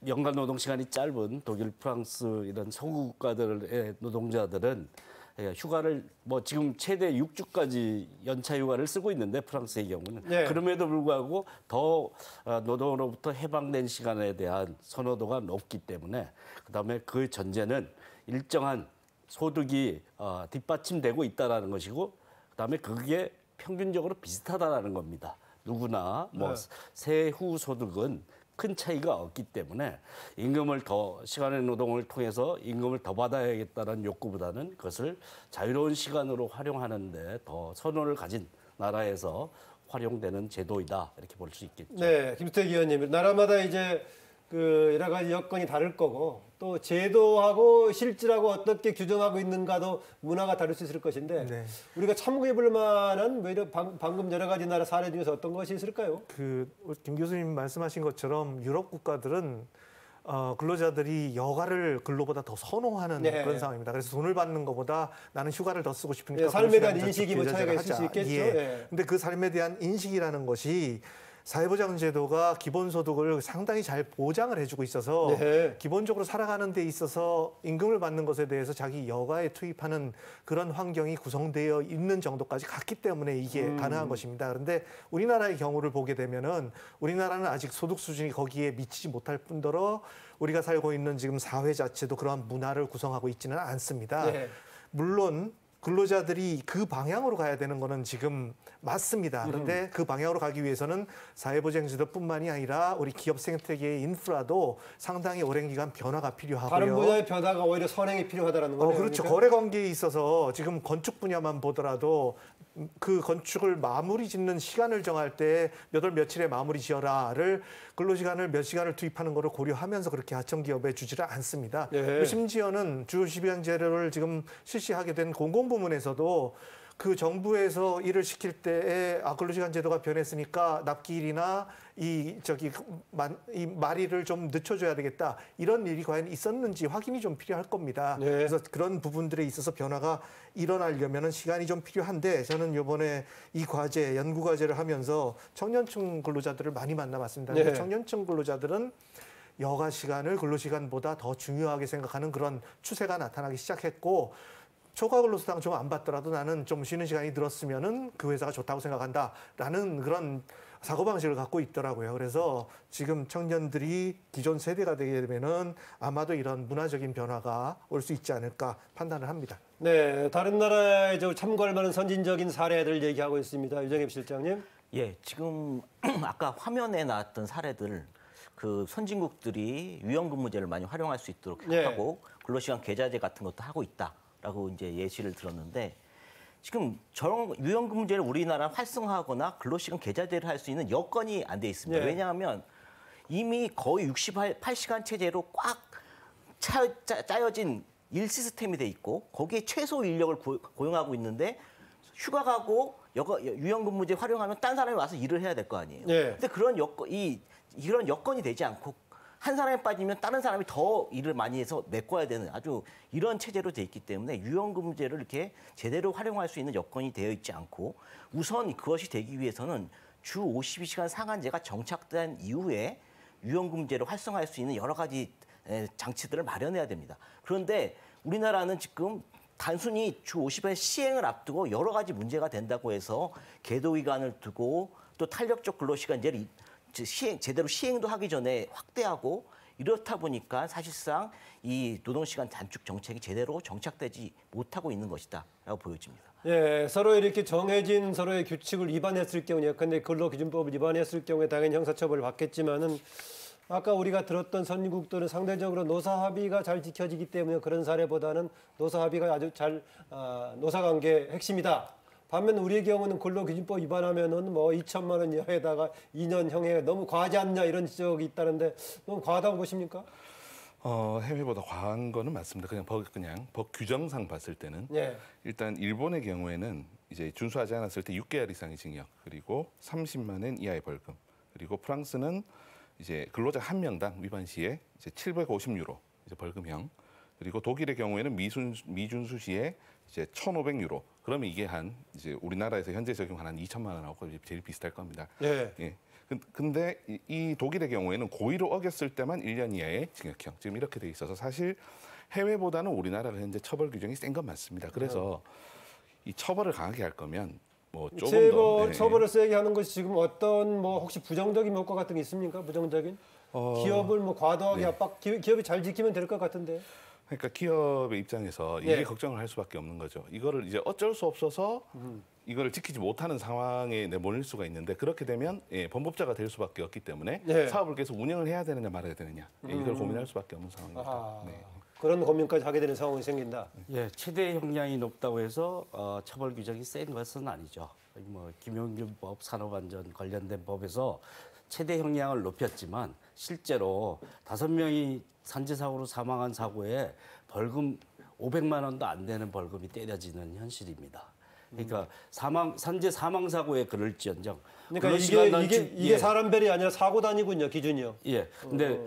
연간 노동 시간이 짧은 독일, 프랑스 이런 서구 국가들의 노동자들은 휴가를 뭐 지금 최대 6주까지 연차 휴가를 쓰고 있는데 프랑스의 경우는 네. 그럼에도 불구하고 더 노동으로부터 해방된 시간에 대한 선호도가 높기 때문에 그다음에 그 전제는 일정한 소득이 뒷받침되고 있다라는 것이고 그다음에 그게 평균적으로 비슷하다라는 겁니다. 누구나 뭐 세후 소득은 큰 차이가 없기 때문에 임금을 더 시간의 노동을 통해서 임금을 더 받아야겠다는 욕구보다는 그것을 자유로운 시간으로 활용하는데 더 선호를 가진 나라에서 활용되는 제도이다 이렇게 볼 수 있겠죠. 네, 김수택 의원님, 나라마다 이제 그 여러 가지 여건이 다를 거고 또 제도하고 실질하고 어떻게 규정하고 있는가도 문화가 다를 수 있을 것인데 네. 우리가 참고해 볼 만한 뭐 이런 방금 여러 가지 나라 사례 중에서 어떤 것이 있을까요? 김 교수님 말씀하신 것처럼 유럽 국가들은 근로자들이 여가를 근로보다 더 선호하는 네. 그런 상황입니다. 그래서 돈을 받는 것보다 나는 휴가를 더 쓰고 싶으니까 삶에 대한 근로시간 인식이 뭐 저축 차이가 계좌제를 있을 수 하자. 있겠죠. 예. 예. 근데 그 삶에 대한 인식이라는 것이 사회보장제도가 기본소득을 상당히 잘 보장을 해주고 있어서 네. 기본적으로 살아가는 데 있어서 임금을 받는 것에 대해서 자기 여가에 투입하는 그런 환경이 구성되어 있는 정도까지 갔기 때문에 이게 가능한 것입니다. 그런데 우리나라의 경우를 보게 되면은 우리나라는 아직 소득 수준이 거기에 미치지 못할 뿐더러 우리가 살고 있는 지금 사회 자체도 그러한 문화를 구성하고 있지는 않습니다. 네. 물론 근로자들이 그 방향으로 가야 되는 거는 지금 맞습니다. 그런데 그 방향으로 가기 위해서는 사회보장제도뿐만이 아니라 우리 기업 생태계의 인프라도 상당히 오랜 기간 변화가 필요하고요. 다른 분야의 변화가 오히려 선행이 필요하다는 거네요. 그렇죠. 그러니까? 거래 관계에 있어서 지금 건축 분야만 보더라도 그 건축을 마무리 짓는 시간을 정할 때 몇 월 며칠에 마무리 지어라를 근로시간을 몇 시간을 투입하는 것을 고려하면서 그렇게 하청기업에 주지를 않습니다. 네. 심지어는 주 12시간제를 지금 실시하게 된 공공부문에서도 그 정부에서 일을 시킬 때에 근로시간 제도가 변했으니까 납기일이나 이 말일을 좀 늦춰줘야 되겠다 이런 일이 과연 있었는지 확인이 좀 필요할 겁니다. 네. 그래서 그런 부분들에 있어서 변화가 일어나려면은 시간이 좀 필요한데 저는 이번에 이 과제 연구 과제를 하면서 청년층 근로자들을 많이 만나봤습니다. 네. 근데 청년층 근로자들은 여가 시간을 근로 시간보다 더 중요하게 생각하는 그런 추세가 나타나기 시작했고 초과 근로수당 좀 안 받더라도 나는 좀 쉬는 시간이 늘었으면은 그 회사가 좋다고 생각한다라는 그런 사고방식을 갖고 있더라고요. 그래서 지금 청년들이 기존 세대가 되게 되면은 아마도 이런 문화적인 변화가 올 수 있지 않을까 판단을 합니다. 네, 다른 나라에 참고할 만한 선진적인 사례들 얘기하고 있습니다. 유정엽 실장님. 예, 지금 아까 화면에 나왔던 사례들 그 선진국들이 유연근무제를 많이 활용할 수 있도록 예. 하고 근로시간 계좌제 같은 것도 하고 있다라고 이제 예시를 들었는데 지금 저런 유연근무제를 우리나라 활성화하거나 근로시간 계좌제를 할 수 있는 여건이 안 돼 있습니다. 예. 왜냐하면 이미 거의 68시간 체제로 꽉 짜여진 일 시스템이 돼 있고 거기에 최소 인력을 고용하고 있는데 휴가 가고 유연근무제 활용하면 딴 사람이 와서 일을 해야 될 거 아니에요. 예. 근데 그런 이런 여건이 되지 않고 한 사람이 빠지면 다른 사람이 더 일을 많이 해서 메꿔야 되는 아주 이런 체제로 돼 있기 때문에 유연근무제를 이렇게 제대로 활용할 수 있는 여건이 되어 있지 않고 우선 그것이 되기 위해서는 주 52시간 상한제가 정착된 이후에 유연근무제를 활성화할 수 있는 여러 가지 장치들을 마련해야 됩니다. 그런데 우리나라는 지금 단순히 주 50일 시행을 앞두고 여러 가지 문제가 된다고 해서 계도기간을 두고 또 탄력적 근로시간제를 제대로 시행도 하기 전에 확대하고 이렇다 보니까 사실상 이 노동시간 단축 정책이 제대로 정착되지 못하고 있는 것이다라고 보여집니다. 예, 서로 이렇게 정해진 서로의 규칙을 위반했을 경우, 예컨대 근로기준법을 위반했을 경우에 당연히 형사처벌을 받겠지만은 아까 우리가 들었던 선진국들은 상대적으로 노사합의가 잘 지켜지기 때문에 그런 사례보다는 노사합의가 아주 노사관계 핵심이다. 반면 우리의 경우는 근로기준법 위반하면은 뭐 2천만 원 이하에다가 2년형에 너무 과하지 않냐 이런 지적이 있다는데 너무 과하다고 보십니까? 해외보다 과한 거는 맞습니다. 그냥 법 규정상 봤을 때는 예. 일단 일본의 경우에는 이제 준수하지 않았을 때 6개월 이상의 징역 그리고 30만 원 이하의 벌금 그리고 프랑스는 이제 근로자 한 명당 위반 시에 이제 750유로 이제 벌금형 그리고 독일의 경우에는 미준수 시에 이제 1,500유로 그러면 이게 이제 우리나라에서 현재 적용한 2천만 원하고 제일 비슷할 겁니다. 예. 예. 근데 이 독일의 경우에는 고의로 어겼을 때만 1년 이하의 징역형 지금 이렇게 돼 있어서 사실 해외보다는 우리나라가 현재 처벌 규정이 센 건 맞습니다. 그래서 이 처벌을 강하게 할 거면 뭐 조금 더 처벌을 세게 하는 것이 지금 어떤 뭐 혹시 부정적인 효과 같은 게 있습니까? 부정적인 기업을 뭐 과도하게 압박 기업이 잘 지키면 될 것 같은데. 그러니까 기업의 입장에서 이게 걱정을 할 수밖에 없는 거죠. 이거를 이제 어쩔 수 없어서 이거를 지키지 못하는 상황에 내몰릴 수가 있는데 그렇게 되면 범법자가 될 수밖에 없기 때문에 사업을 계속 운영을 해야 되느냐 말아야 되느냐 이걸 고민할 수밖에 없는 상황입니다. 그런 고민까지 하게 되는 상황이 생긴다. 예, 최대 형량이 높다고 해서 처벌 규정이 센 것은 아니죠. 뭐 김용균법, 산업안전 관련된 법에서 최대 형량을 높였지만 실제로 5명이 산재사고로 사망한 사고에 벌금 500만 원도 안 되는 벌금이 때려지는 현실입니다. 그러니까 산재 사망 사고에 그럴지언정. 그러니까 이게 사람별이 아니라 사고 단위군요, 기준이요. 예. 근데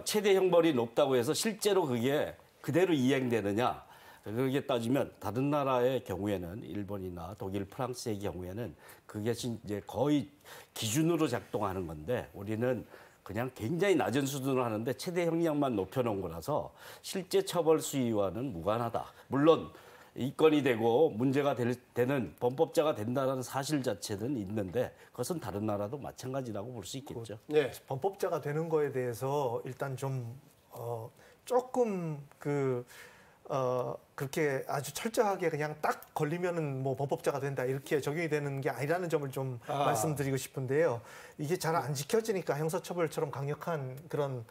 최대 형벌이 높다고 해서 실제로 그게 그대로 이행되느냐? 그렇게 따지면 다른 나라의 경우에는 일본이나 독일, 프랑스의 경우에는 그게 이제 거의 기준으로 작동하는 건데 우리는 그냥 굉장히 낮은 수준으로 하는데 최대 형량만 높여놓은 거라서 실제 처벌 수위와는 무관하다. 물론 입건이 되고 문제가 되는 범법자가 된다는 사실 자체는 있는데 그것은 다른 나라도 마찬가지라고 볼 수 있겠죠. 네. 범법자가 되는 거에 대해서 일단 좀 조금 그렇게 아주 철저하게 그냥 딱 걸리면은 뭐 범법자가 된다 이렇게 적용이 되는 게 아니라는 점을 좀 말씀드리고 싶은데요. 이게 잘 안 지켜지니까 형사처벌처럼 강력한 그런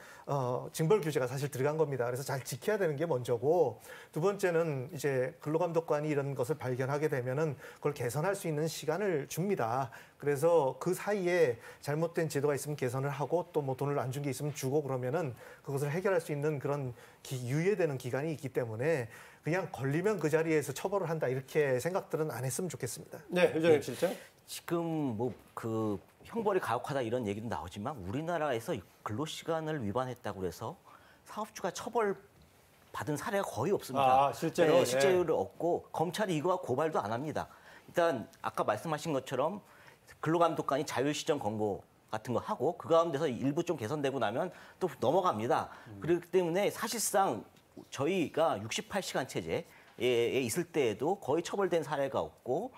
징벌 규제가 사실 들어간 겁니다. 그래서 잘 지켜야 되는 게 먼저고 두 번째는 이제 근로감독관이 이런 것을 발견하게 되면은 그걸 개선할 수 있는 시간을 줍니다. 그래서 그 사이에 잘못된 제도가 있으면 개선을 하고 또 뭐 돈을 안 준 게 있으면 주고 그러면은 그것을 해결할 수 있는 그런 유예되는 기간이 있기 때문에 그냥 걸리면 그 자리에서 처벌을 한다 이렇게 생각들은 안 했으면 좋겠습니다. 네, 유정엽 실장. 지금 뭐 그 형벌이 가혹하다 이런 얘기도 나오지만 우리나라에서 근로시간을 위반했다고 해서 사업주가 처벌 받은 사례가 거의 없습니다. 실제로? 네, 실제로 없고 검찰이 이거와 고발도 안 합니다. 일단 아까 말씀하신 것처럼 근로감독관이 자율시정 권고 같은 거 하고 그 가운데서 일부 좀 개선되고 나면 또 넘어갑니다. 그렇기 때문에 사실상 저희가 68시간 체제에 있을 때에도 거의 처벌된 사례가 없고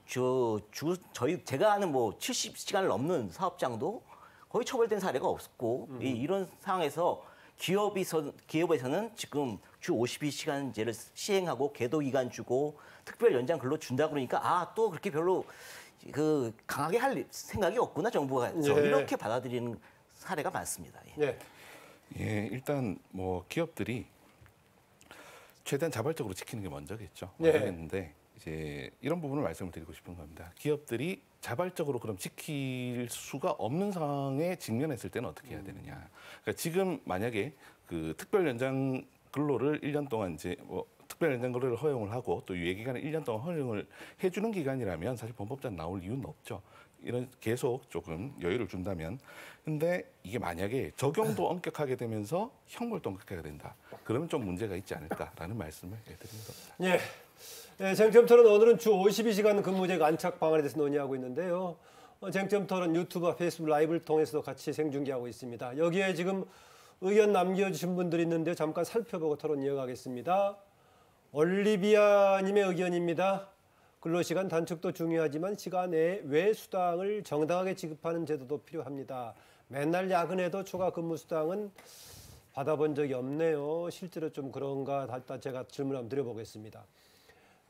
제가 아는 뭐 70시간을 넘는 사업장도 거의 처벌된 사례가 없고 이런 상황에서 기업에서는 지금 주 52시간제를 시행하고 계도 기간 주고 특별 연장 근로 준다 그러니까 또 그렇게 별로 강하게 할 생각이 없구나 정부가 이렇게 받아들이는 사례가 많습니다. 예, 일단 뭐 기업들이 최대한 자발적으로 지키는 게 먼저겠죠. 네. 먼저겠는데 이제 이런 부분을 말씀을 드리고 싶은 겁니다. 기업들이 자발적으로 그럼 지킬 수가 없는 상황에 직면했을 때는 어떻게 해야 되느냐. 그러니까 지금 만약에 그 특별 연장 근로를 1년 동안 이제 뭐 특별 연장 근로를 허용을 하고 또 유예 기간을 1년 동안 허용을 해주는 기간이라면 사실 범법자는 나올 이유는 없죠. 이런 계속 조금 여유를 준다면. 근데 이게 만약에 적용도 엄격하게 되면서 형벌도 엄격하게 된다. 그러면 좀 문제가 있지 않을까라는 말씀을 드리는 겁니다. 예, 쟁점 토론 오늘은 주 52시간 근무제 안착 방안에 대해서 논의하고 있는데요. 쟁점 토론 유튜브와 페이스북 라이브를 통해서도 같이 생중계하고 있습니다. 여기에 지금 의견 남겨주신 분들이 있는데 잠깐 살펴보고 토론 이어가겠습니다. 올리비아님의 의견입니다. 근로시간 단축도 중요하지만 시간 외 수당을 정당하게 지급하는 제도도 필요합니다. 맨날 야근해도 초과 근무 수당은 받아본 적이 없네요. 실제로 좀 그런가 제가 질문 한번 드려보겠습니다.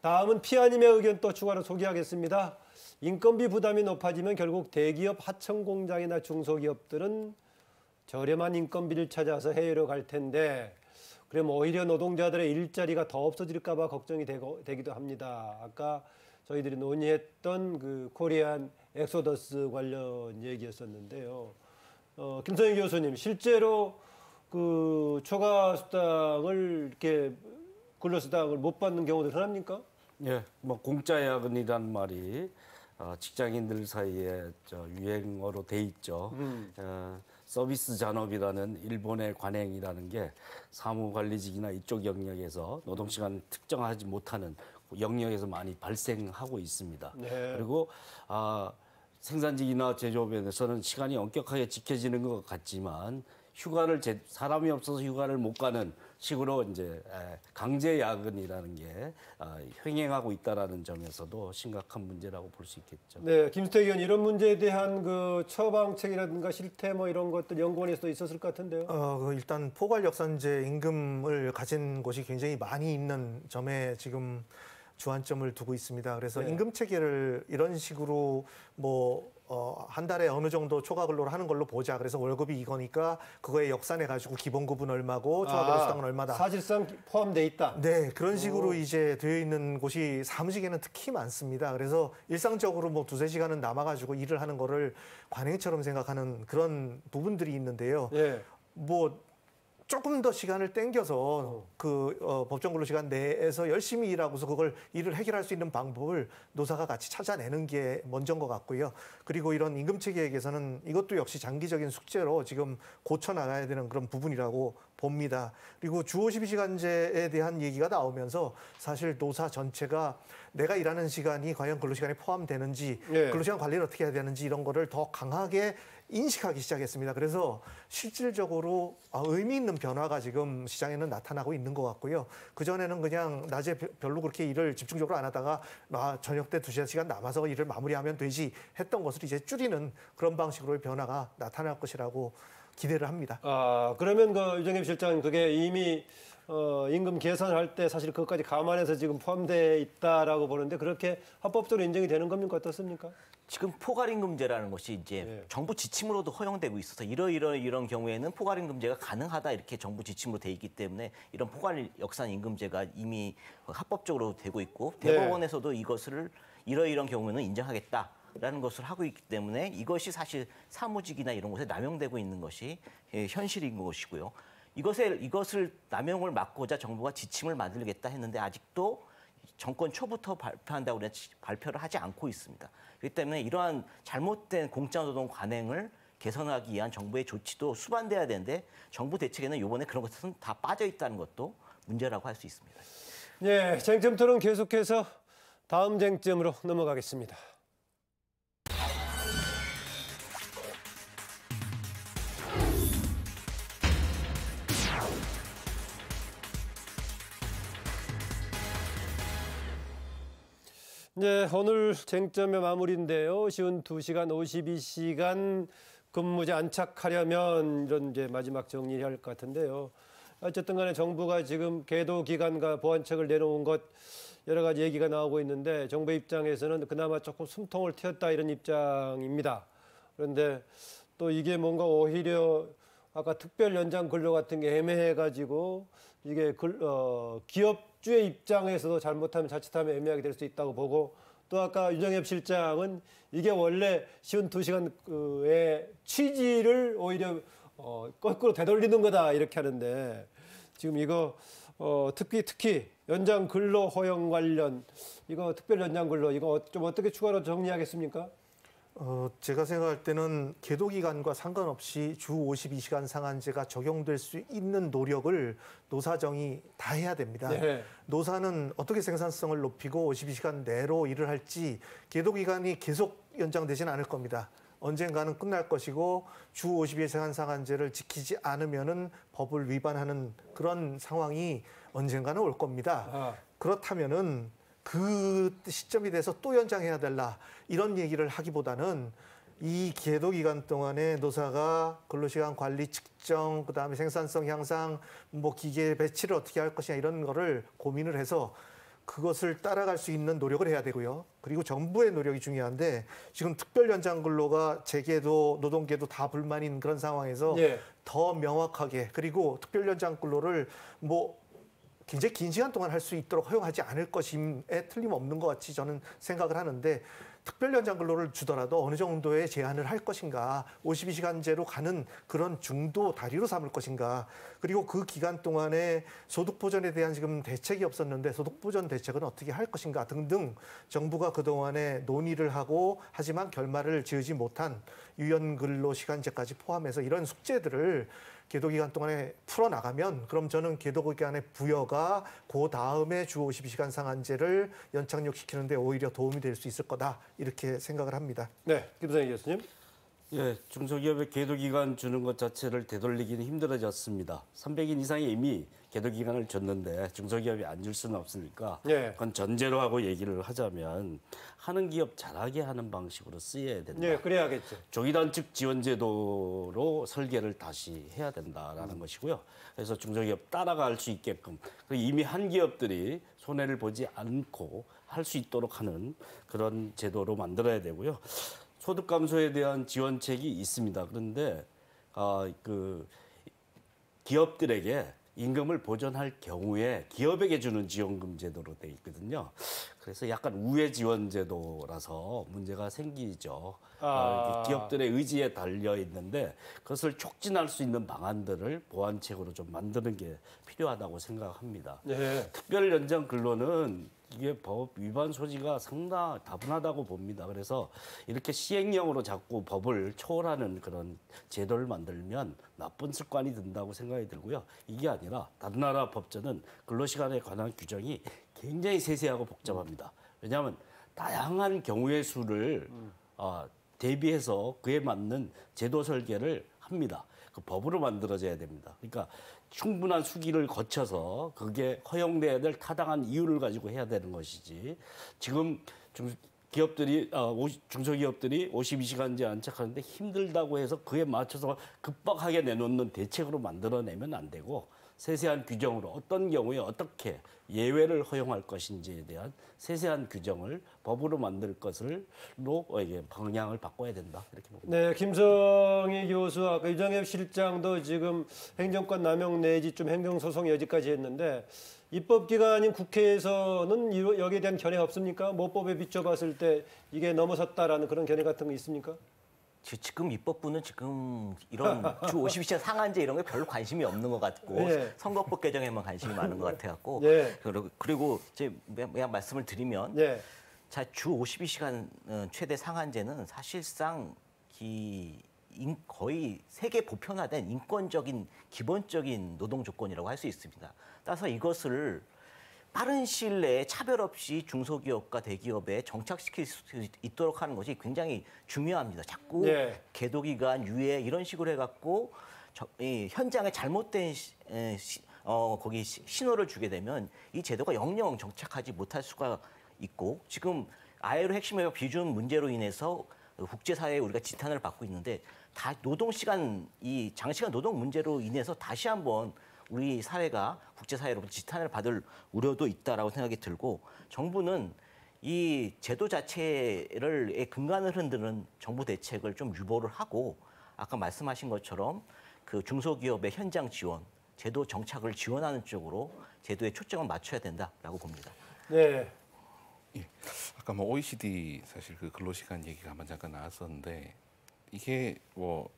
다음은 피아님의 의견 또 추가로 소개하겠습니다. 인건비 부담이 높아지면 결국 대기업 하청 공장이나 중소기업들은 저렴한 인건비를 찾아서 해외로 갈 텐데 그럼 오히려 노동자들의 일자리가 더 없어질까 봐 걱정이 되기도 합니다. 아까 저희들이 논의했던 그 코리안 엑소더스 관련 얘기였었는데요. 김선희 교수님, 실제로 그 초과 수당을 이렇게 근로수당을 못 받는 경우도 흔합니까? 예, 뭐 공짜 야근이란 말이 직장인들 사이에 유행어로 돼 있죠. 서비스 잔업이라는 일본의 관행이라는 게 사무관리직이나 이쪽 영역에서 노동시간을 특정하지 못하는 영역에서 많이 발생하고 있습니다. 네. 그리고 생산직이나 제조업에서는 시간이 엄격하게 지켜지는 것 같지만 사람이 없어서 휴가를 못 가는 식으로 이제 강제 야근이라는 게 횡행하고 있다라는 점에서도 심각한 문제라고 볼 수 있겠죠. 네, 김수태 의원 이런 문제에 대한 그 처방책이라든가 실태 뭐 이런 것들 연구원에서도 있었을 것 같은데요. 일단 포괄역산제 임금을 가진 곳이 굉장히 많이 있는 점에 지금 주안점을 두고 있습니다. 그래서 임금 체계를 이런 식으로 한 달에 어느 정도 초과 근로를 하는 걸로 보자. 그래서 월급이 이거니까 그거에 역산해 가지고 기본급은 얼마고 초과 근로 수당은 얼마다. 사실상 포함돼 있다. 네, 그런 식으로 이제 되어 있는 곳이 사무직에는 특히 많습니다. 그래서 일상적으로 뭐 2-3시간은 남아 가지고 일을 하는 거를 관행처럼 생각하는 그런 부분들이 있는데요. 조금 더 시간을 땡겨서 법정 근로 시간 내에서 열심히 일하고서 그걸 일을 해결할 수 있는 방법을 노사가 같이 찾아내는 게 먼저인 것 같고요. 그리고 이런 임금 체계 개선은 이것도 역시 장기적인 숙제로 지금 고쳐 나가야 되는 그런 부분이라고 봅니다. 그리고 주 52시간제에 대한 얘기가 나오면서 사실 노사 전체가 내가 일하는 시간이 과연 근로시간에 포함되는지 근로시간 관리를 어떻게 해야 되는지 이런 거를 더 강하게 인식하기 시작했습니다. 그래서 실질적으로 의미 있는 변화가 지금 시장에는 나타나고 있는 것 같고요. 그전에는 그냥 낮에 별로 그렇게 일을 집중적으로 안 하다가 저녁 때 2-3시간 남아서 일을 마무리하면 되지 했던 것을 이제 줄이는 그런 방식으로의 변화가 나타날 것이라고 기대를 합니다. 그러면 유정엽 실장 그게 이미 임금 계산할 때 사실 그것까지 감안해서 지금 포함되어 있다라고 보는데 그렇게 합법적으로 인정이 되는 겁니까? 어떻습니까? 지금 포괄임금제라는 것이 이제 정부 지침으로도 허용되고 있어서 이런 경우에는 포괄임금제가 가능하다 이렇게 정부 지침으로 돼 있기 때문에 이런 포괄역산 임금제가 이미 합법적으로 되고 있고 대법원에서도 이것을 이런 경우에는 인정하겠다라는 것을 하고 있기 때문에 이것이 사실 사무직이나 이런 곳에 남용되고 있는 것이 현실인 것이고요. 이것을 남용을 막고자 정부가 지침을 만들겠다 했는데 아직도 정권 초부터 발표한다고 발표를 하지 않고 있습니다. 그렇기 때문에 이러한 잘못된 공짜노동 관행을 개선하기 위한 정부의 조치도 수반돼야 되는데 정부 대책에는 이번에 그런 것은 다 빠져 있다는 것도 문제라고 할 수 있습니다. 네, 쟁점 토론 계속해서 다음 쟁점으로 넘어가겠습니다. 네, 오늘 쟁점의 마무리인데요. 쉬운 2시간 52시간 근무제 안착하려면 이런 이제 마지막 정리를 할 것 같은데요. 어쨌든 간에 정부가 지금 계도 기간과 보완책을 내놓은 것 여러 가지 얘기가 나오고 있는데 정부 입장에서는 그나마 조금 숨통을 트였다 이런 입장입니다. 그런데 또 이게 뭔가 오히려 아까 특별 연장 근로 같은 게 애매해가지고 이게 기업주의 입장에서도 잘못하면 자칫하면 애매하게 될 수 있다고 보고 또 아까 유정엽 실장은 이게 원래 쉬운 2시간의 취지를 오히려 거꾸로 되돌리는 거다 이렇게 하는데 지금 이거 특히 연장 근로 허용 관련 이거 특별 연장 근로 이거 좀 어떻게 추가로 정리하겠습니까? 제가 생각할 때는 계도 기간과 상관없이 주 52시간 상한제가 적용될 수 있는 노력을 노사정이 다 해야 됩니다. 네. 노사는 어떻게 생산성을 높이고 52시간 내로 일을 할지 계도 기간이 계속 연장되지는 않을 겁니다. 언젠가는 끝날 것이고 주 52시간 상한제를 지키지 않으면은 법을 위반하는 그런 상황이 언젠가는 올 겁니다. 그렇다면은 그 시점이 돼서 또 연장해야 될라 이런 얘기를 하기보다는 이 계도 기간 동안에 노사가 근로시간 관리 측정, 그다음에 생산성 향상, 뭐 기계 배치를 어떻게 할 것이냐 이런 거를 고민을 해서 그것을 따라갈 수 있는 노력을 해야 되고요. 그리고 정부의 노력이 중요한데 지금 특별 연장 근로가 재계도, 노동계도 다 불만인 그런 상황에서 예. 더 명확하게 그리고 특별 연장 근로를 뭐 굉장히 긴 시간 동안 할 수 있도록 허용하지 않을 것임에 틀림없는 것 같이 저는 생각을 하는데 특별 연장 근로를 주더라도 어느 정도의 제한을 할 것인가 52시간제로 가는 그런 중도 다리로 삼을 것인가 그리고 그 기간 동안에 소득 보전에 대한 지금 대책이 없었는데 소득 보전 대책은 어떻게 할 것인가 등등 정부가 그동안에 논의를 하고 하지만 결말을 지으지 못한 유연 근로 시간제까지 포함해서 이런 숙제들을 계도 기간 동안에 풀어나가면 그럼 저는 계도 기간의 부여가 그 다음에 주 52시간 상한제를 연착륙시키는 데 오히려 도움이 될 수 있을 거다 이렇게 생각을 합니다. 네, 김선희 교수님. 예, 중소기업의 계도 기간 주는 것 자체를 되돌리기는 힘들어졌습니다. 300인 이상이 이미 계도 기간을 줬는데 중소기업이 안 줄 수는 없으니까 예. 그건 전제로 하고 얘기를 하자면 하는 기업 잘하게 하는 방식으로 쓰여야 된다. 네, 그래야겠죠. 조기단축 지원제도로 설계를 다시 해야 된다라는 것이고요. 그래서 중소기업 따라갈 수 있게끔 이미 한 기업들이 손해를 보지 않고 할 수 있도록 하는 그런 제도로 만들어야 되고요. 소득 감소에 대한 지원책이 있습니다. 그런데 그 기업들에게 임금을 보전할 경우에 기업에게 주는 지원금 제도로 돼 있거든요. 그래서 약간 우회 지원 제도라서 문제가 생기죠. 기업들의 의지에 달려 있는데 그것을 촉진할 수 있는 방안들을 보완책으로 좀 만드는 게 필요하다고 생각합니다. 네. 특별 연장 근로는 이게 법 위반 소지가 상당히 다분하다고 봅니다. 그래서 이렇게 시행령으로 자꾸 법을 초월하는 그런 제도를 만들면 나쁜 습관이 든다고 생각이 들고요. 이게 아니라 다른 나라 법전은 근로시간에 관한 규정이 굉장히 세세하고 복잡합니다. 왜냐하면 다양한 경우의 수를 대비해서 그에 맞는 제도 설계를 합니다. 그 법으로 만들어져야 됩니다. 그러니까 충분한 수기를 거쳐서 그게 허용돼야 될 타당한 이유를 가지고 해야 되는 것이지. 지금 중소기업들이 52시간제 안착하는데 힘들다고 해서 그에 맞춰서 급박하게 내놓는 대책으로 만들어내면 안 되고 세세한 규정으로 어떤 경우에 어떻게 예외를 허용할 것인지에 대한 세세한 규정을 법으로 만들 것으로 방향을 바꿔야 된다 이렇게 봅니다. 네, 김성희 교수, 아까 유정엽 실장도 지금 행정권 남용 내지 좀 행정소송 여지까지 했는데 입법기관인 국회에서는 여기에 대한 견해 없습니까? 모법에 비춰봤을 때 이게 넘어섰다라는 그런 견해 같은 거 있습니까? 지금 입법부는 지금 이런 주 52시간 상한제 이런 게 별로 관심이 없는 것 같고 예. 선거법 개정에만 관심이 많은 것 같아갖고 예. 그리고 이제 그냥 말씀을 드리면 네. 자, 주 52시간 최대 상한제는 사실상 거의 세계 보편화된 인권적인 기본적인 노동 조건이라고 할 수 있습니다. 따라서 이것을 빠른 시일 내에 차별 없이 중소기업과 대기업에 정착시킬 수 있도록 하는 것이 굉장히 중요합니다. 자꾸 네. 계도기간, 유예 이런 식으로 해갖고 현장에 잘못된 신호를 주게 되면 이 제도가 영영 정착하지 못할 수가 있고 지금 ILO 핵심협약 비준 문제로 인해서 국제사회에 우리가 지탄을 받고 있는데 다 노동시간, 이 장시간 노동 문제로 인해서 다시 한번 우리 사회가 국제사회로부터 지탄을 받을 우려도 있다라고 생각이 들고 정부는 이 제도 자체를 근간을 흔드는 정부 대책을 좀 유보를 하고 아까 말씀하신 것처럼 그 중소기업의 현장 지원, 제도 정착을 지원하는 쪽으로 제도에 초점을 맞춰야 된다라고 봅니다. 네. 예. 아까 뭐 OECD 사실 그 근로시간 얘기가 한번 잠깐 나왔었는데 이게 뭐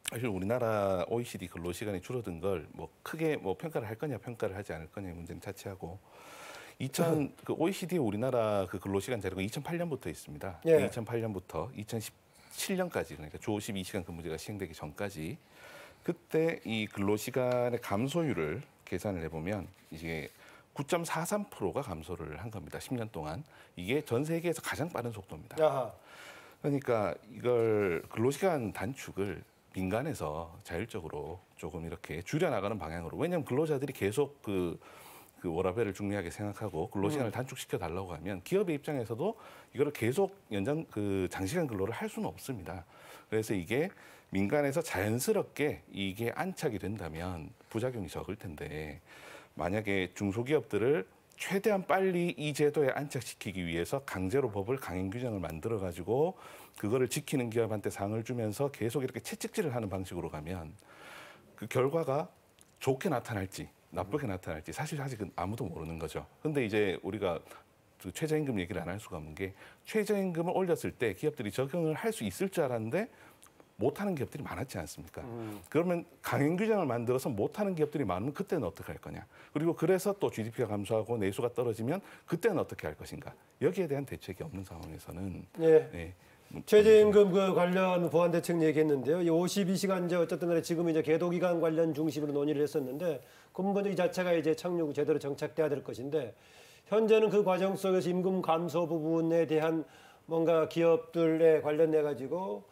사실 우리나라 OECD 근로시간이 줄어든 걸 뭐 크게 뭐 평가를 할 거냐 평가를 하지 않을 거냐의 문제는 자체하고 그 OECD 우리나라 그 근로시간 자료가 2008년부터 있습니다. 예. 2008년부터 2017년까지 그러니까 주 52시간 근무제가 시행되기 전까지 그때 이 근로시간의 감소율을 계산을 해보면 이게 9.43%가 감소를 한 겁니다. 10년 동안. 이게 전 세계에서 가장 빠른 속도입니다. 아하. 그러니까 이걸 근로시간 단축을 민간에서 자율적으로 조금 이렇게 줄여나가는 방향으로. 왜냐하면 근로자들이 계속 그 워라밸을 중요하게 생각하고 근로시간을 단축시켜 달라고 하면 기업의 입장에서도 이거를 계속 장시간 근로를 할 수는 없습니다. 그래서 이게 민간에서 자연스럽게 이게 안착이 된다면 부작용이 적을 텐데 만약에 중소기업들을 최대한 빨리 이 제도에 안착시키기 위해서 강제로 법을 강행 규정을 만들어 가지고 그거를 지키는 기업한테 상을 주면서 계속 이렇게 채찍질을 하는 방식으로 가면 그 결과가 좋게 나타날지 나쁘게 나타날지 사실 아직은 아무도 모르는 거죠. 근데 이제 우리가 그 최저임금 얘기를 안 할 수가 없는 게 최저임금을 올렸을 때 기업들이 적용을 할 수 있을 줄 알았는데 못하는 기업들이 많았지 않습니까? 그러면 강행 규정을 만들어서 못하는 기업들이 많으면 그때는 어떻게 할 거냐? 그리고 그래서 또 GDP가 감소하고 내수가 떨어지면 그때는 어떻게 할 것인가? 여기에 대한 대책이 없는 상황에서는 예. 네. 최저임금 그 관련 보완 대책 얘기했는데요. 이 52시간제 어쨌든 간에 지금 이제 계도기간 관련 중심으로 논의를 했었는데 근본적인 이 자체가 이제 착륙 제대로 정착돼야 될 것인데 현재는 그 과정 속에서 임금 감소 부분에 대한 뭔가 기업들에 관련해 가지고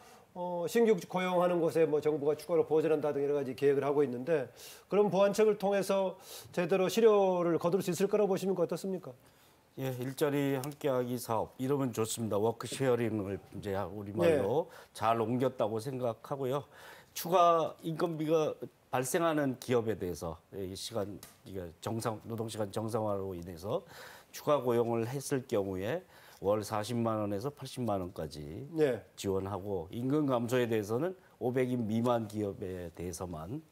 신규 고용하는 곳에 뭐 정부가 추가로 보전한다 등 여러 가지 계획을 하고 있는데 그런 보완책을 통해서 제대로 실효를 거둘 수 있을 거라고 보시면 어떻습니까? 예, 일자리 함께하기 사업 이러면 좋습니다. 워크 쉐어링을 이제 우리말로 잘 옮겼다고 생각하고요. 추가 인건비가 발생하는 기업에 대해서 이 시간 노동 시간 정상화로 인해서 추가 고용을 했을 경우에 월 40만 원에서 80만 원까지 지원하고 임금 감소에 대해서는 500인 미만 기업에 대해서만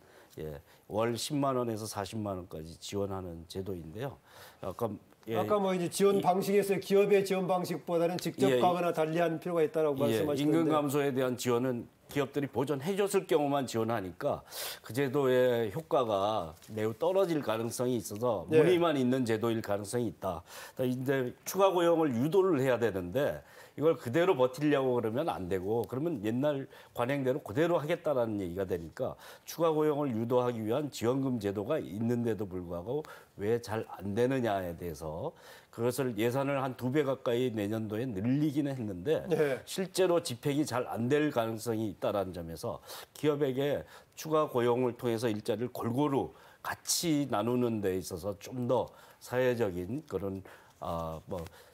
월 10만 원에서 40만 원까지 지원하는 제도인데요. 아까 뭐 이제 지원 방식에서 기업의 지원 방식보다는 직접 가거나 달리하는 필요가 있다라고 말씀하시는데 임금 감소에 대한 지원은 기업들이 보전해줬을 경우만 지원하니까 그 제도의 효과가 매우 떨어질 가능성이 있어서 무늬만 있는 제도일 가능성이 있다. 근데 추가 고용을 유도를 해야 되는데 이걸 그대로 버티려고 그러면 안 되고 그러면 옛날 관행대로 그대로 하겠다라는 얘기가 되니까 추가 고용을 유도하기 위한 지원금 제도가 있는데도 불구하고 왜 잘 안 되느냐에 대해서 그것을 예산을 한 2배 가까이 내년도에 늘리기는 했는데 실제로 집행이 잘 안 될 가능성이 있다라는 점에서 기업에게 추가 고용을 통해서 일자리를 골고루 같이 나누는 데 있어서 좀 더 사회적인 그런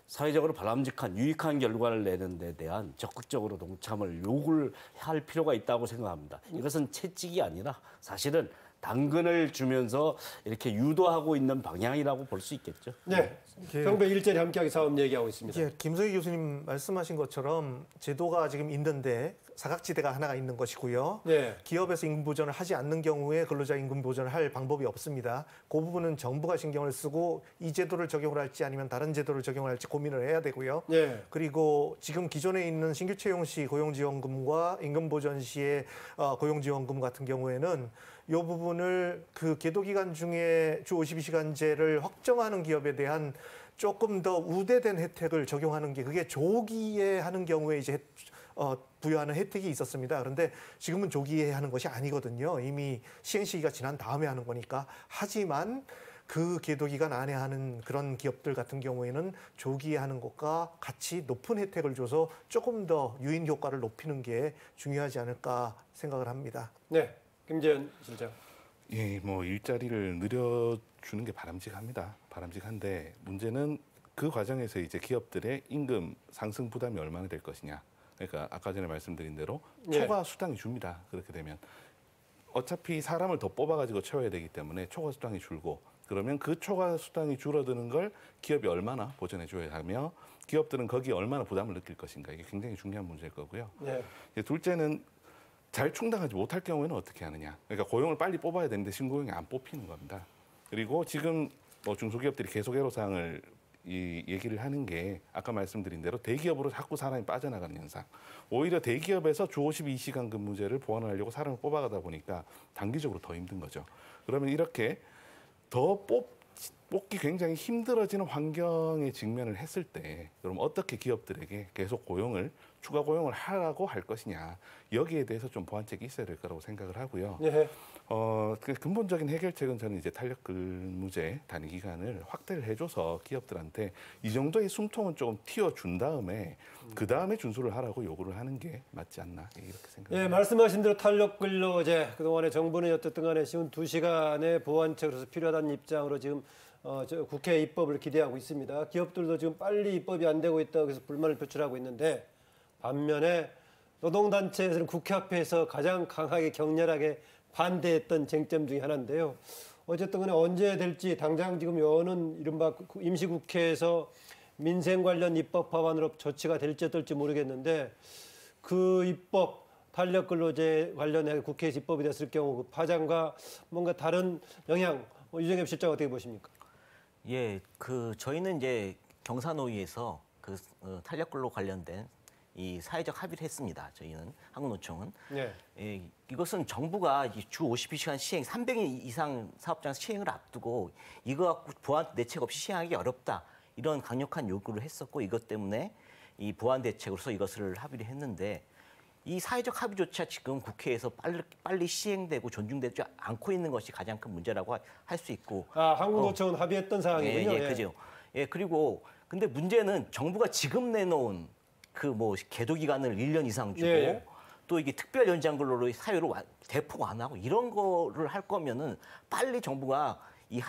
사회적으로 바람직한 유익한 결과를 내는 데 대한 적극적으로 동참을 요구를 할 필요가 있다고 생각합니다. 이것은 채찍이 아니라 사실은 당근을 주면서 이렇게 유도하고 있는 방향이라고 볼 수 있겠죠. 네, 경배 일자리 함께하기 사업 얘기하고 있습니다. 김석희 교수님 말씀하신 것처럼 제도가 지금 있는데 사각지대가 하나가 있는 것이고요. 기업에서 임금 보전을 하지 않는 경우에 근로자 임금 보전을 할 방법이 없습니다. 그 부분은 정부가 신경을 쓰고 이 제도를 적용을 할지 아니면 다른 제도를 적용을 할지 고민을 해야 되고요. 그리고 지금 기존에 있는 신규 채용 시 고용지원금과 임금 보전 시의 고용지원금 같은 경우에는 이 부분을 그 계도기간 중에 주 52시간제를 확정하는 기업에 대한 조금 더 우대된 혜택을 적용하는 게 그게 조기에 하는 경우에 이제 부여하는 혜택이 있었습니다. 그런데 지금은 조기에 하는 것이 아니거든요. 이미 시행 시기가 지난 다음에 하는 거니까. 하지만 그 계도기간 안에 하는 그런 기업들 같은 경우에는 조기에 하는 것과 같이 높은 혜택을 줘서 조금 더 유인 효과를 높이는 게 중요하지 않을까 생각을 합니다. 네, 김재현 실장. 뭐 일자리를 늘려주는 게 바람직합니다. 바람직한데 문제는 그 과정에서 이제 기업들의 임금 상승 부담이 얼마나 될 것이냐. 그러니까 아까 전에 말씀드린 대로 초과 수당이 줍니다. 그렇게 되면 어차피 사람을 더 뽑아가지고 채워야 되기 때문에 초과 수당이 줄고 그러면 그 초과 수당이 줄어드는 걸 기업이 얼마나 보전해줘야 하며 기업들은 거기에 얼마나 부담을 느낄 것인가 이게 굉장히 중요한 문제일 거고요. 이제 둘째는 잘 충당하지 못할 경우에는 어떻게 하느냐. 그러니까 고용을 빨리 뽑아야 되는데 신고용이 안 뽑히는 겁니다. 그리고 지금 뭐 중소기업들이 계속 애로사항을 이 얘기를 하는 게 아까 말씀드린 대로 대기업으로 자꾸 사람이 빠져나가는 현상. 오히려 대기업에서 주 52시간 근무제를 보완을 하려고 사람을 뽑아가다 보니까 단기적으로 더 힘든 거죠. 그러면 이렇게 더 뽑기 굉장히 힘들어지는 환경에 직면을 했을 때 그럼 어떻게 기업들에게 계속 추가 고용을 하라고 할 것이냐. 여기에 대해서 좀 보완책이 있어야 될 거라고 생각을 하고요. 그 근본적인 해결책은 저는 이제 탄력 근무제 단위 기간을 확대를 해줘서 기업들한테 이 정도의 숨통은 조금 틔워준 다음에 그 다음에 준수를 하라고 요구를 하는 게 맞지 않나 이렇게 생각합니다. 말씀하신 대로 탄력 근로제 그동안에 정부는 어쨌든 간에 쉬운 2시간의 보완책으로서 필요하다는 입장으로 지금 국회 입법을 기대하고 있습니다. 기업들도 지금 빨리 입법이 안 되고 있다고 해서 불만을 표출하고 있는데 반면에 노동단체에서는 국회 앞에서 가장 강하게 격렬하게 반대했던 쟁점 중에 하나인데요. 어쨌든 간에 언제 될지 당장 지금 여는 이른바 임시국회에서 민생 관련 입법法안으로 조치가 될지 어떨지 모르겠는데 그 입법 탄력 근로제 관련해 국회에서 입법이 됐을 경우 그 파장과 뭔가 다른 영향 유정엽 실장 어떻게 보십니까? 예, 저희는 이제 경사노위에서 탄력 근로 관련된 이 사회적 합의를 했습니다. 저희는 한국노총은 이것은 정부가 주 52시간 시행 300일 이상 사업장 시행을 앞두고 이거 갖고 보완 대책 없이 시행하기 어렵다 이런 강력한 요구를 했었고 이것 때문에 이 보완 대책으로서 이것을 합의를 했는데 이 사회적 합의조차 지금 국회에서 빨리 시행되고 존중되지 않고 있는 것이 가장 큰 문제라고 할 수 있고. 한국노총은 합의했던 사항이군요. 그죠. 그리고 근데 문제는 정부가 지금 내놓은 계도 기간을 1년 이상 주고 또 이게 특별 연장 근로로 사유를 대폭 안 하고 이런 거를 할 거면은 빨리 정부가 이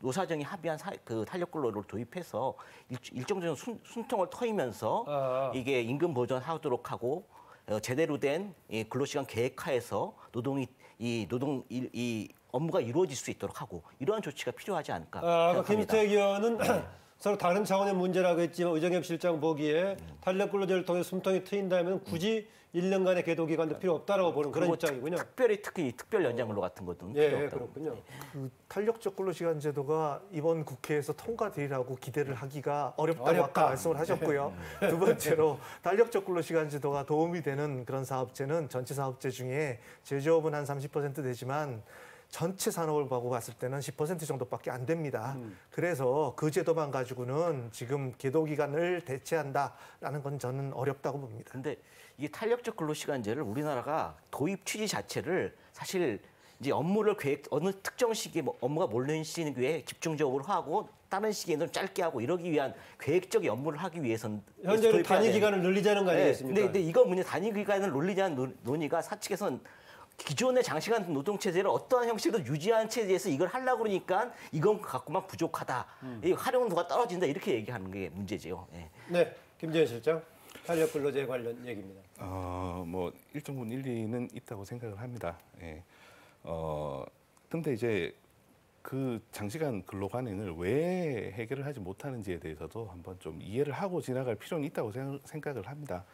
노사정이 합의한 탄력 근로를 도입해서 일정 정도 숨통을 터이면서 이게 임금 보전하도록 하고 제대로 된 근로시간 계획하에서 이 업무가 이루어질 수 있도록 하고 이러한 조치가 필요하지 않을까. 김수택 의원은 서로 다른 차원의 문제라고 했지만 의정엽 실장 보기에 탄력 근로제를 통해 숨통이 트인다면 굳이 1년간의 계도 기간도 필요 없다라고 보는 그런 입장이군요. 특히 특별 연장 근로 같은 것도 필요 없다고. 그렇군요. 탄력적 근로시간 제도가 이번 국회에서 통과되리라고 기대를 하기가 어렵다고 아까 말씀을 하셨고요. 두 번째로 탄력적 근로시간 제도가 도움이 되는 그런 사업체는 전체 사업체 중에 제조업은 한 30% 되지만 전체 산업을 보고 봤을 때는 10% 정도밖에 안 됩니다. 그래서 그 제도만 가지고는 지금 계도 기간을 대체한다라는 건 저는 어렵다고 봅니다. 근데 이게 탄력적 근로시간제를 우리나라가 도입 취지 자체를 사실 이제 업무를 어느 특정 시기에 업무가 몰리는 기회에 집중적으로 하고 다른 시기에는 짧게 하고 이러기 위한 계획적인 업무를 하기 위해서는 현재는 단위 기간을 늘리자는 거 아니겠습니까? 근데 이거 문제 단위 기간을 늘리자는 논의가 사측에서는 기존의 장시간 노동 체제를 어떠한 형식으로 유지하는 체제에서 이걸 하려고 그러니까 이건 갖고만 부족하다. 이 활용도가 떨어진다 이렇게 얘기하는 게 문제죠. 네, 김재현 실장 탄력 근로제 관련 얘기입니다. 일정 부분 일리는 있다고 생각을 합니다. 근데 이제 그 장시간 근로 관행을 왜 해결을 하지 못하는지에 대해서도 한번 좀 이해를 하고 지나갈 필요는 있다고 생각을 합니다.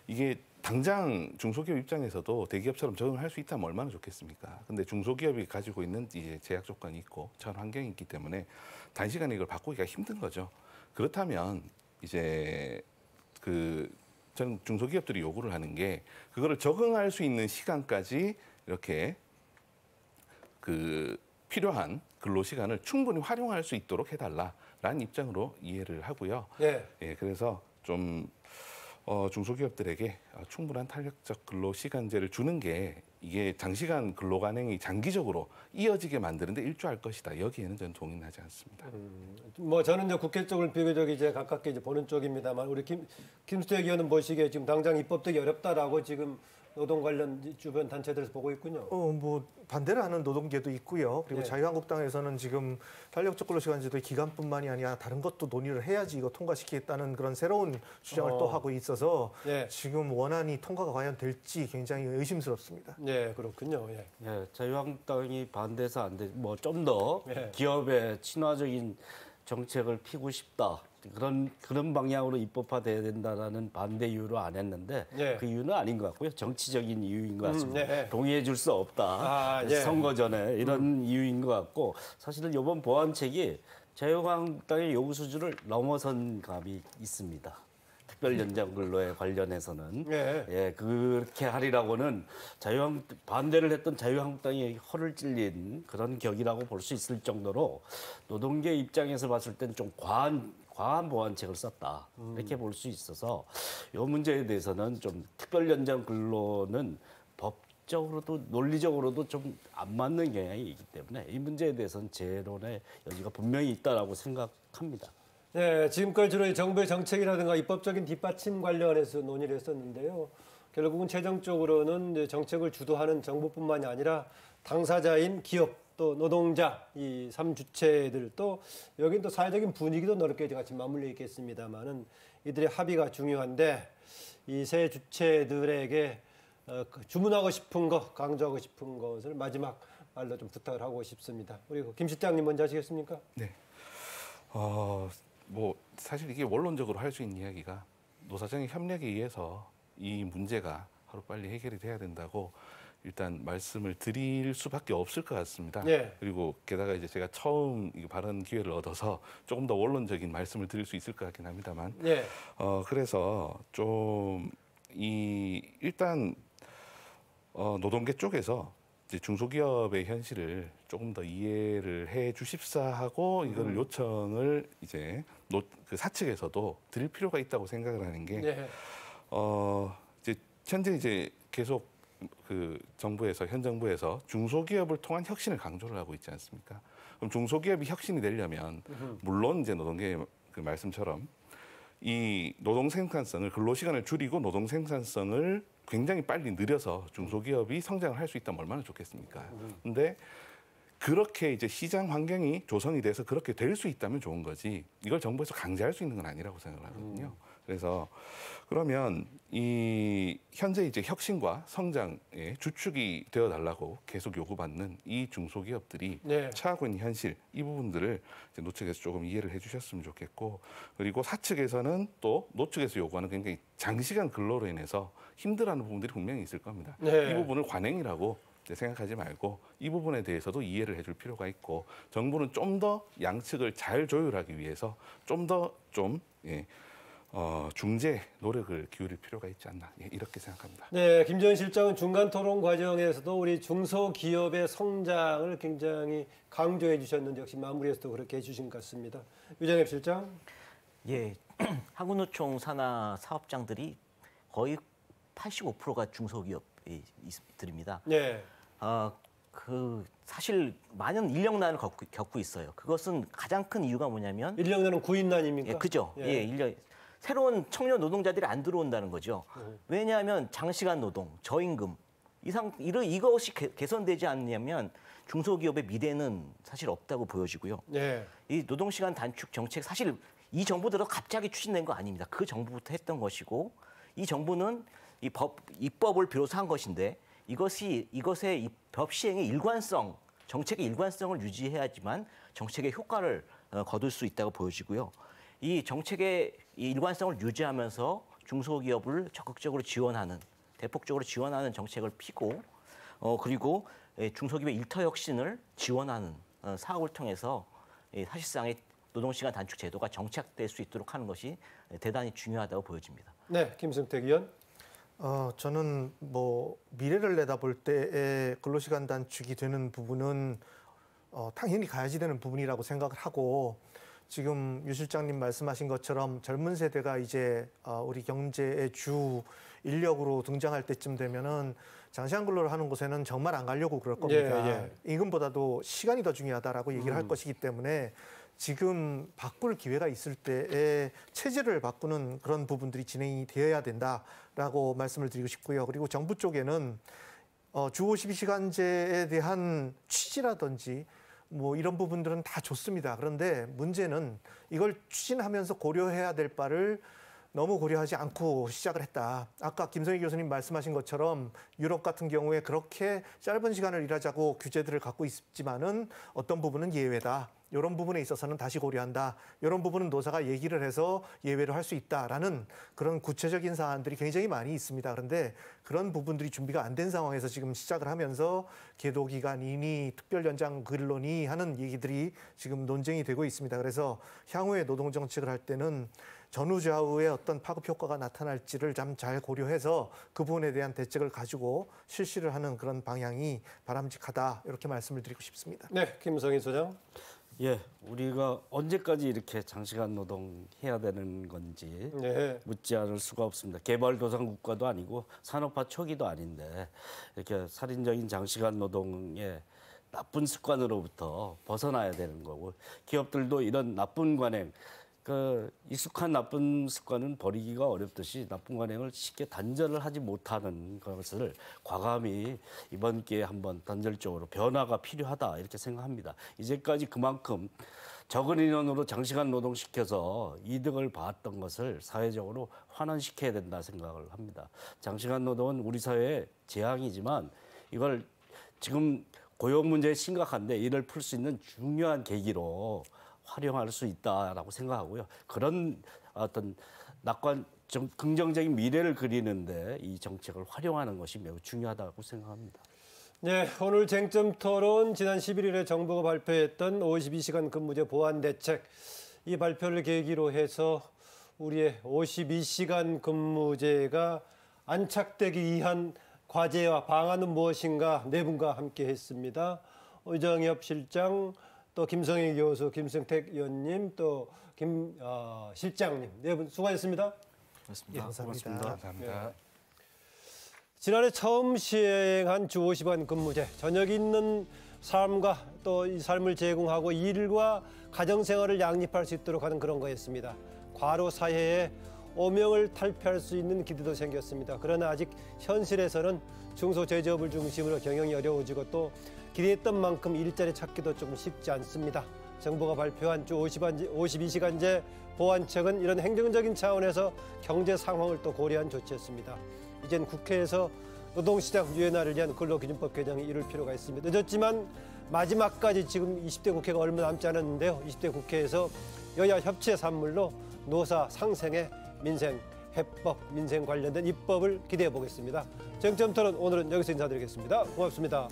이게 당장 중소기업 입장에서도 대기업처럼 적응을 할 수 있다면 얼마나 좋겠습니까? 근데 중소기업이 가지고 있는 이제 제약 조건이 있고 처한 환경이 있기 때문에 단시간에 이걸 바꾸기가 힘든 거죠. 그렇다면 이제 저는 중소기업들이 요구를 하는 게 그거를 적응할 수 있는 시간까지 이렇게 필요한 근로 시간을 충분히 활용할 수 있도록 해달라라는 입장으로 이해를 하고요. 그래서 좀 중소기업들에게 충분한 탄력적 근로 시간제를 주는 게 이게 장시간 근로 관행이 장기적으로 이어지게 만드는데 일조할 것이다. 여기에는 저는 동의는 하지 않습니다. 저는 이제 국회 쪽을 비교적 이제 가깝게 이제 보는 쪽입니다만 우리 김수택 의원은 보시기에 지금 당장 입법되기 어렵다라고 지금 노동 관련 주변 단체들에서 보고 있군요. 뭐 반대를 하는 노동계도 있고요. 그리고 네. 자유한국당에서는 지금 탄력적 근로시간제도의 기간뿐만이 아니라 다른 것도 논의를 해야지 이거 통과시키겠다는 그런 새로운 주장을 또 하고 있어서 네. 지금 원안이 통과가 과연 될지 굉장히 의심스럽습니다. 네, 그렇군요. 예. 예, 자유한국당이 반대해서 안 돼. 뭐 좀 더 예. 기업에 친화적인 정책을 피고 싶다. 그런 방향으로 입법화돼야 된다라는 반대 이유로 안 했는데 예. 그 이유는 아닌 것 같고요. 정치적인 이유인 것 같습니다. 네. 동의해 줄 수 없다. 아, 예. 선거 전에 이런 이유인 것 같고 사실은 이번 보완책이 자유한국당의 요구 수준을 넘어선 감이 있습니다. 특별 연장 근로에 관련해서는 예. 그렇게 하리라고는 반대를 했던 자유한국당이 허를 찔린 그런 격이라고 볼 수 있을 정도로 노동계 입장에서 봤을 때는 좀 과한 보완책을 썼다 이렇게 볼 수 있어서 이 문제에 대해서는 좀 특별 연장 근로는 법적으로도 논리적으로도 좀 안 맞는 경향이 있기 때문에 이 문제에 대해서는 재론의 여지가 분명히 있다라고 생각합니다. 네, 지금까지 주로 정부의 정책이라든가 입법적인 뒷받침 관련해서 논의를 했었는데요. 결국은 최종적으로는 이제 정책을 주도하는 정부뿐만이 아니라 당사자인 기업 또 노동자 이 3주체들 또 여긴 또 사회적인 분위기도 넓게 같이 맞물려 있겠습니다만은 이들의 합의가 중요한데 이 세 주체들에게 주문하고 싶은 거, 강조하고 싶은 것을 마지막 말로 좀 부탁을 하고 싶습니다. 우리 김 실장님 먼저 하시겠습니까? 네. 뭐 사실 이게 원론적으로 할 수 있는 이야기가 노사정의 협력에 의해서 이 문제가 하루빨리 해결이 돼야 된다고 일단 말씀을 드릴 수밖에 없을 것 같습니다. 네. 그리고 게다가 이제 제가 처음 이 발언 기회를 얻어서 조금 더 원론적인 말씀을 드릴 수 있을 것 같긴 합니다만, 네. 그래서 좀 일단 노동계 쪽에서 이제 중소기업의 현실을 조금 더 이해를 해 주십사 하고 이거를 요청을 이제 그 사측에서도 드릴 필요가 있다고 생각을 하는 게 네. 이제 현재 이제 계속 그 현 정부에서 중소기업을 통한 혁신을 강조를 하고 있지 않습니까? 그럼 중소기업이 혁신이 되려면 물론 이제 노동계의 그 말씀처럼 이 노동 생산성을 근로시간을 줄이고 노동 생산성을 굉장히 빨리 늘려서 중소기업이 성장을 할 수 있다면 얼마나 좋겠습니까? 근데 그렇게 이제 시장 환경이 조성이 돼서 그렇게 될 수 있다면 좋은 거지 이걸 정부에서 강제할 수 있는 건 아니라고 생각을 하거든요. 그래서 그러면 이 현재 이제 혁신과 성장의 주축이 되어 달라고 계속 요구받는 이 중소기업들이 네. 처하고 있는 현실 이 부분들을 이제 노측에서 조금 이해를 해주셨으면 좋겠고 그리고 사측에서는 또 노측에서 요구하는 굉장히 장시간 근로로 인해서 힘들어하는 부분들이 분명히 있을 겁니다. 네. 이 부분을 관행이라고 생각하지 말고 이 부분에 대해서도 이해를 해줄 필요가 있고 정부는 좀 더 양측을 잘 조율하기 위해서 좀 더 중재 노력을 기울일 필요가 있지 않나 이렇게 생각합니다. 네, 김재원 실장은 중간 토론 과정에서도 우리 중소기업의 성장을 굉장히 강조해 주셨는데 역시 마무리에서도 그렇게 해주신 것 같습니다. 유정엽 실장. 예, 한국노총 산하 사업장들이 거의 85%가 중소기업들입니다. 네. 사실 많은 인력난을 겪고 있어요. 그것은 가장 큰 이유가 뭐냐면 인력난은 구인난입니까? 예, 그죠. 예, 새로운 청년 노동자들이 안 들어온다는 거죠. 왜냐하면 장시간 노동, 저임금 이것이 개선되지 않냐면 중소기업의 미래는 사실 없다고 보여지고요. 네. 이 노동시간 단축 정책 사실 이 정부 들어 갑자기 추진된 거 아닙니다. 그 정부부터 했던 것이고 이 정부는 입법을 비로소 한 것인데 이것의 법 시행의 일관성, 정책의 일관성을 유지해야지만 정책의 효과를 거둘 수 있다고 보여지고요. 이 정책의 일관성을 유지하면서 중소기업을 적극적으로 지원하는, 대폭적으로 지원하는 정책을 피고 그리고 중소기업의 일터 혁신을 지원하는 사업을 통해서 사실상의 노동시간 단축 제도가 정착될 수 있도록 하는 것이 대단히 중요하다고 보여집니다. 네, 김승택 의원. 저는 뭐 미래를 내다볼 때에 근로시간 단축이 되는 부분은 당연히 가야지 되는 부분이라고 생각을 하고 지금 유 실장님 말씀하신 것처럼 젊은 세대가 이제 우리 경제의 주 인력으로 등장할 때쯤 되면은 장시간 근로를 하는 곳에는 정말 안 가려고 그럴 겁니다. 예. 임금보다도 시간이 더 중요하다라고 얘기를 할 것이기 때문에 지금 바꿀 기회가 있을 때에 체제를 바꾸는 그런 부분들이 진행이 되어야 된다라고 말씀을 드리고 싶고요. 그리고 정부 쪽에는 주 52시간제에 대한 취지라든지 뭐 이런 부분들은 다 좋습니다. 그런데 문제는 이걸 추진하면서 고려해야 될 바를 너무 고려하지 않고 시작을 했다. 아까 김성희 교수님 말씀하신 것처럼 유럽 같은 경우에 그렇게 짧은 시간을 일하자고 규제들을 갖고 있지만은 어떤 부분은 예외다. 이런 부분에 있어서는 다시 고려한다. 이런 부분은 노사가 얘기를 해서 예외로 할 수 있다라는 그런 구체적인 사안들이 굉장히 많이 있습니다. 그런데 그런 부분들이 준비가 안 된 상황에서 지금 시작을 하면서 계도기간이니 특별연장 근로니 하는 얘기들이 지금 논쟁이 되고 있습니다. 그래서 향후에 노동정책을 할 때는 전후좌우의 어떤 파급 효과가 나타날지를 좀 잘 고려해서 그 부분에 대한 대책을 가지고 실시를 하는 그런 방향이 바람직하다. 이렇게 말씀을 드리고 싶습니다. 네, 김성희 소장. 예, 우리가 언제까지 이렇게 장시간 노동 해야 되는 건지 네. 묻지 않을 수가 없습니다. 개발도상 국가도 아니고 산업화 초기도 아닌데 이렇게 살인적인 장시간 노동의 나쁜 습관으로부터 벗어나야 되는 거고 기업들도 이런 나쁜 관행, 그 익숙한 나쁜 습관은 버리기가 어렵듯이 나쁜 관행을 쉽게 단절을 하지 못하는 것을 과감히 이번 기회에 한번 단절적으로 변화가 필요하다 이렇게 생각합니다. 이제까지 그만큼 적은 인원으로 장시간 노동시켜서 이득을 봤던 것을 사회적으로 환원시켜야 된다 생각을 합니다. 장시간 노동은 우리 사회의 재앙이지만 이걸 지금 고용 문제가 심각한데 이를 풀 수 있는 중요한 계기로 활용할 수 있다라고 생각하고요. 그런 어떤 좀 긍정적인 미래를 그리는데 이 정책을 활용하는 것이 매우 중요하다고 생각합니다. 네, 오늘 쟁점 토론 지난 11일에 정부가 발표했던 52시간 근무제 보완 대책 이 발표를 계기로 해서 우리의 52시간 근무제가 안착되기 위한 과제와 방안은 무엇인가 네 분과 함께 했습니다. 의정엽 실장, 또 김성희 교수, 김성택 의원님, 또 김 실장님 네 분 수고하셨습니다. 예, 감사합니다. 감사합니다. 지난해 처음 시행한 주 50시간 근무제, 저녁 있는 삶과 또 이 삶을 제공하고 일과 가정생활을 양립할 수 있도록 하는 그런 거였습니다. 과로 사회에 오명을 탈피할 수 있는 기대도 생겼습니다. 그러나 아직 현실에서는 중소제조업을 중심으로 경영이 어려워지고 또 기대했던 만큼 일자리 찾기도 조금 쉽지 않습니다. 정부가 발표한 주 52시간제 보완책은 이런 행정적인 차원에서 경제 상황을 또 고려한 조치였습니다. 이젠 국회에서 노동시장 유연화를 위한 근로기준법 개정이 이룰 필요가 있습니다. 늦었지만 마지막까지 지금 20대 국회가 얼마 남지 않았는데요. 20대 국회에서 여야 협치의 산물로 노사 상생의 민생 해법, 민생 관련된 입법을 기대해 보겠습니다. 쟁점 토론 오늘은 여기서 인사드리겠습니다. 고맙습니다.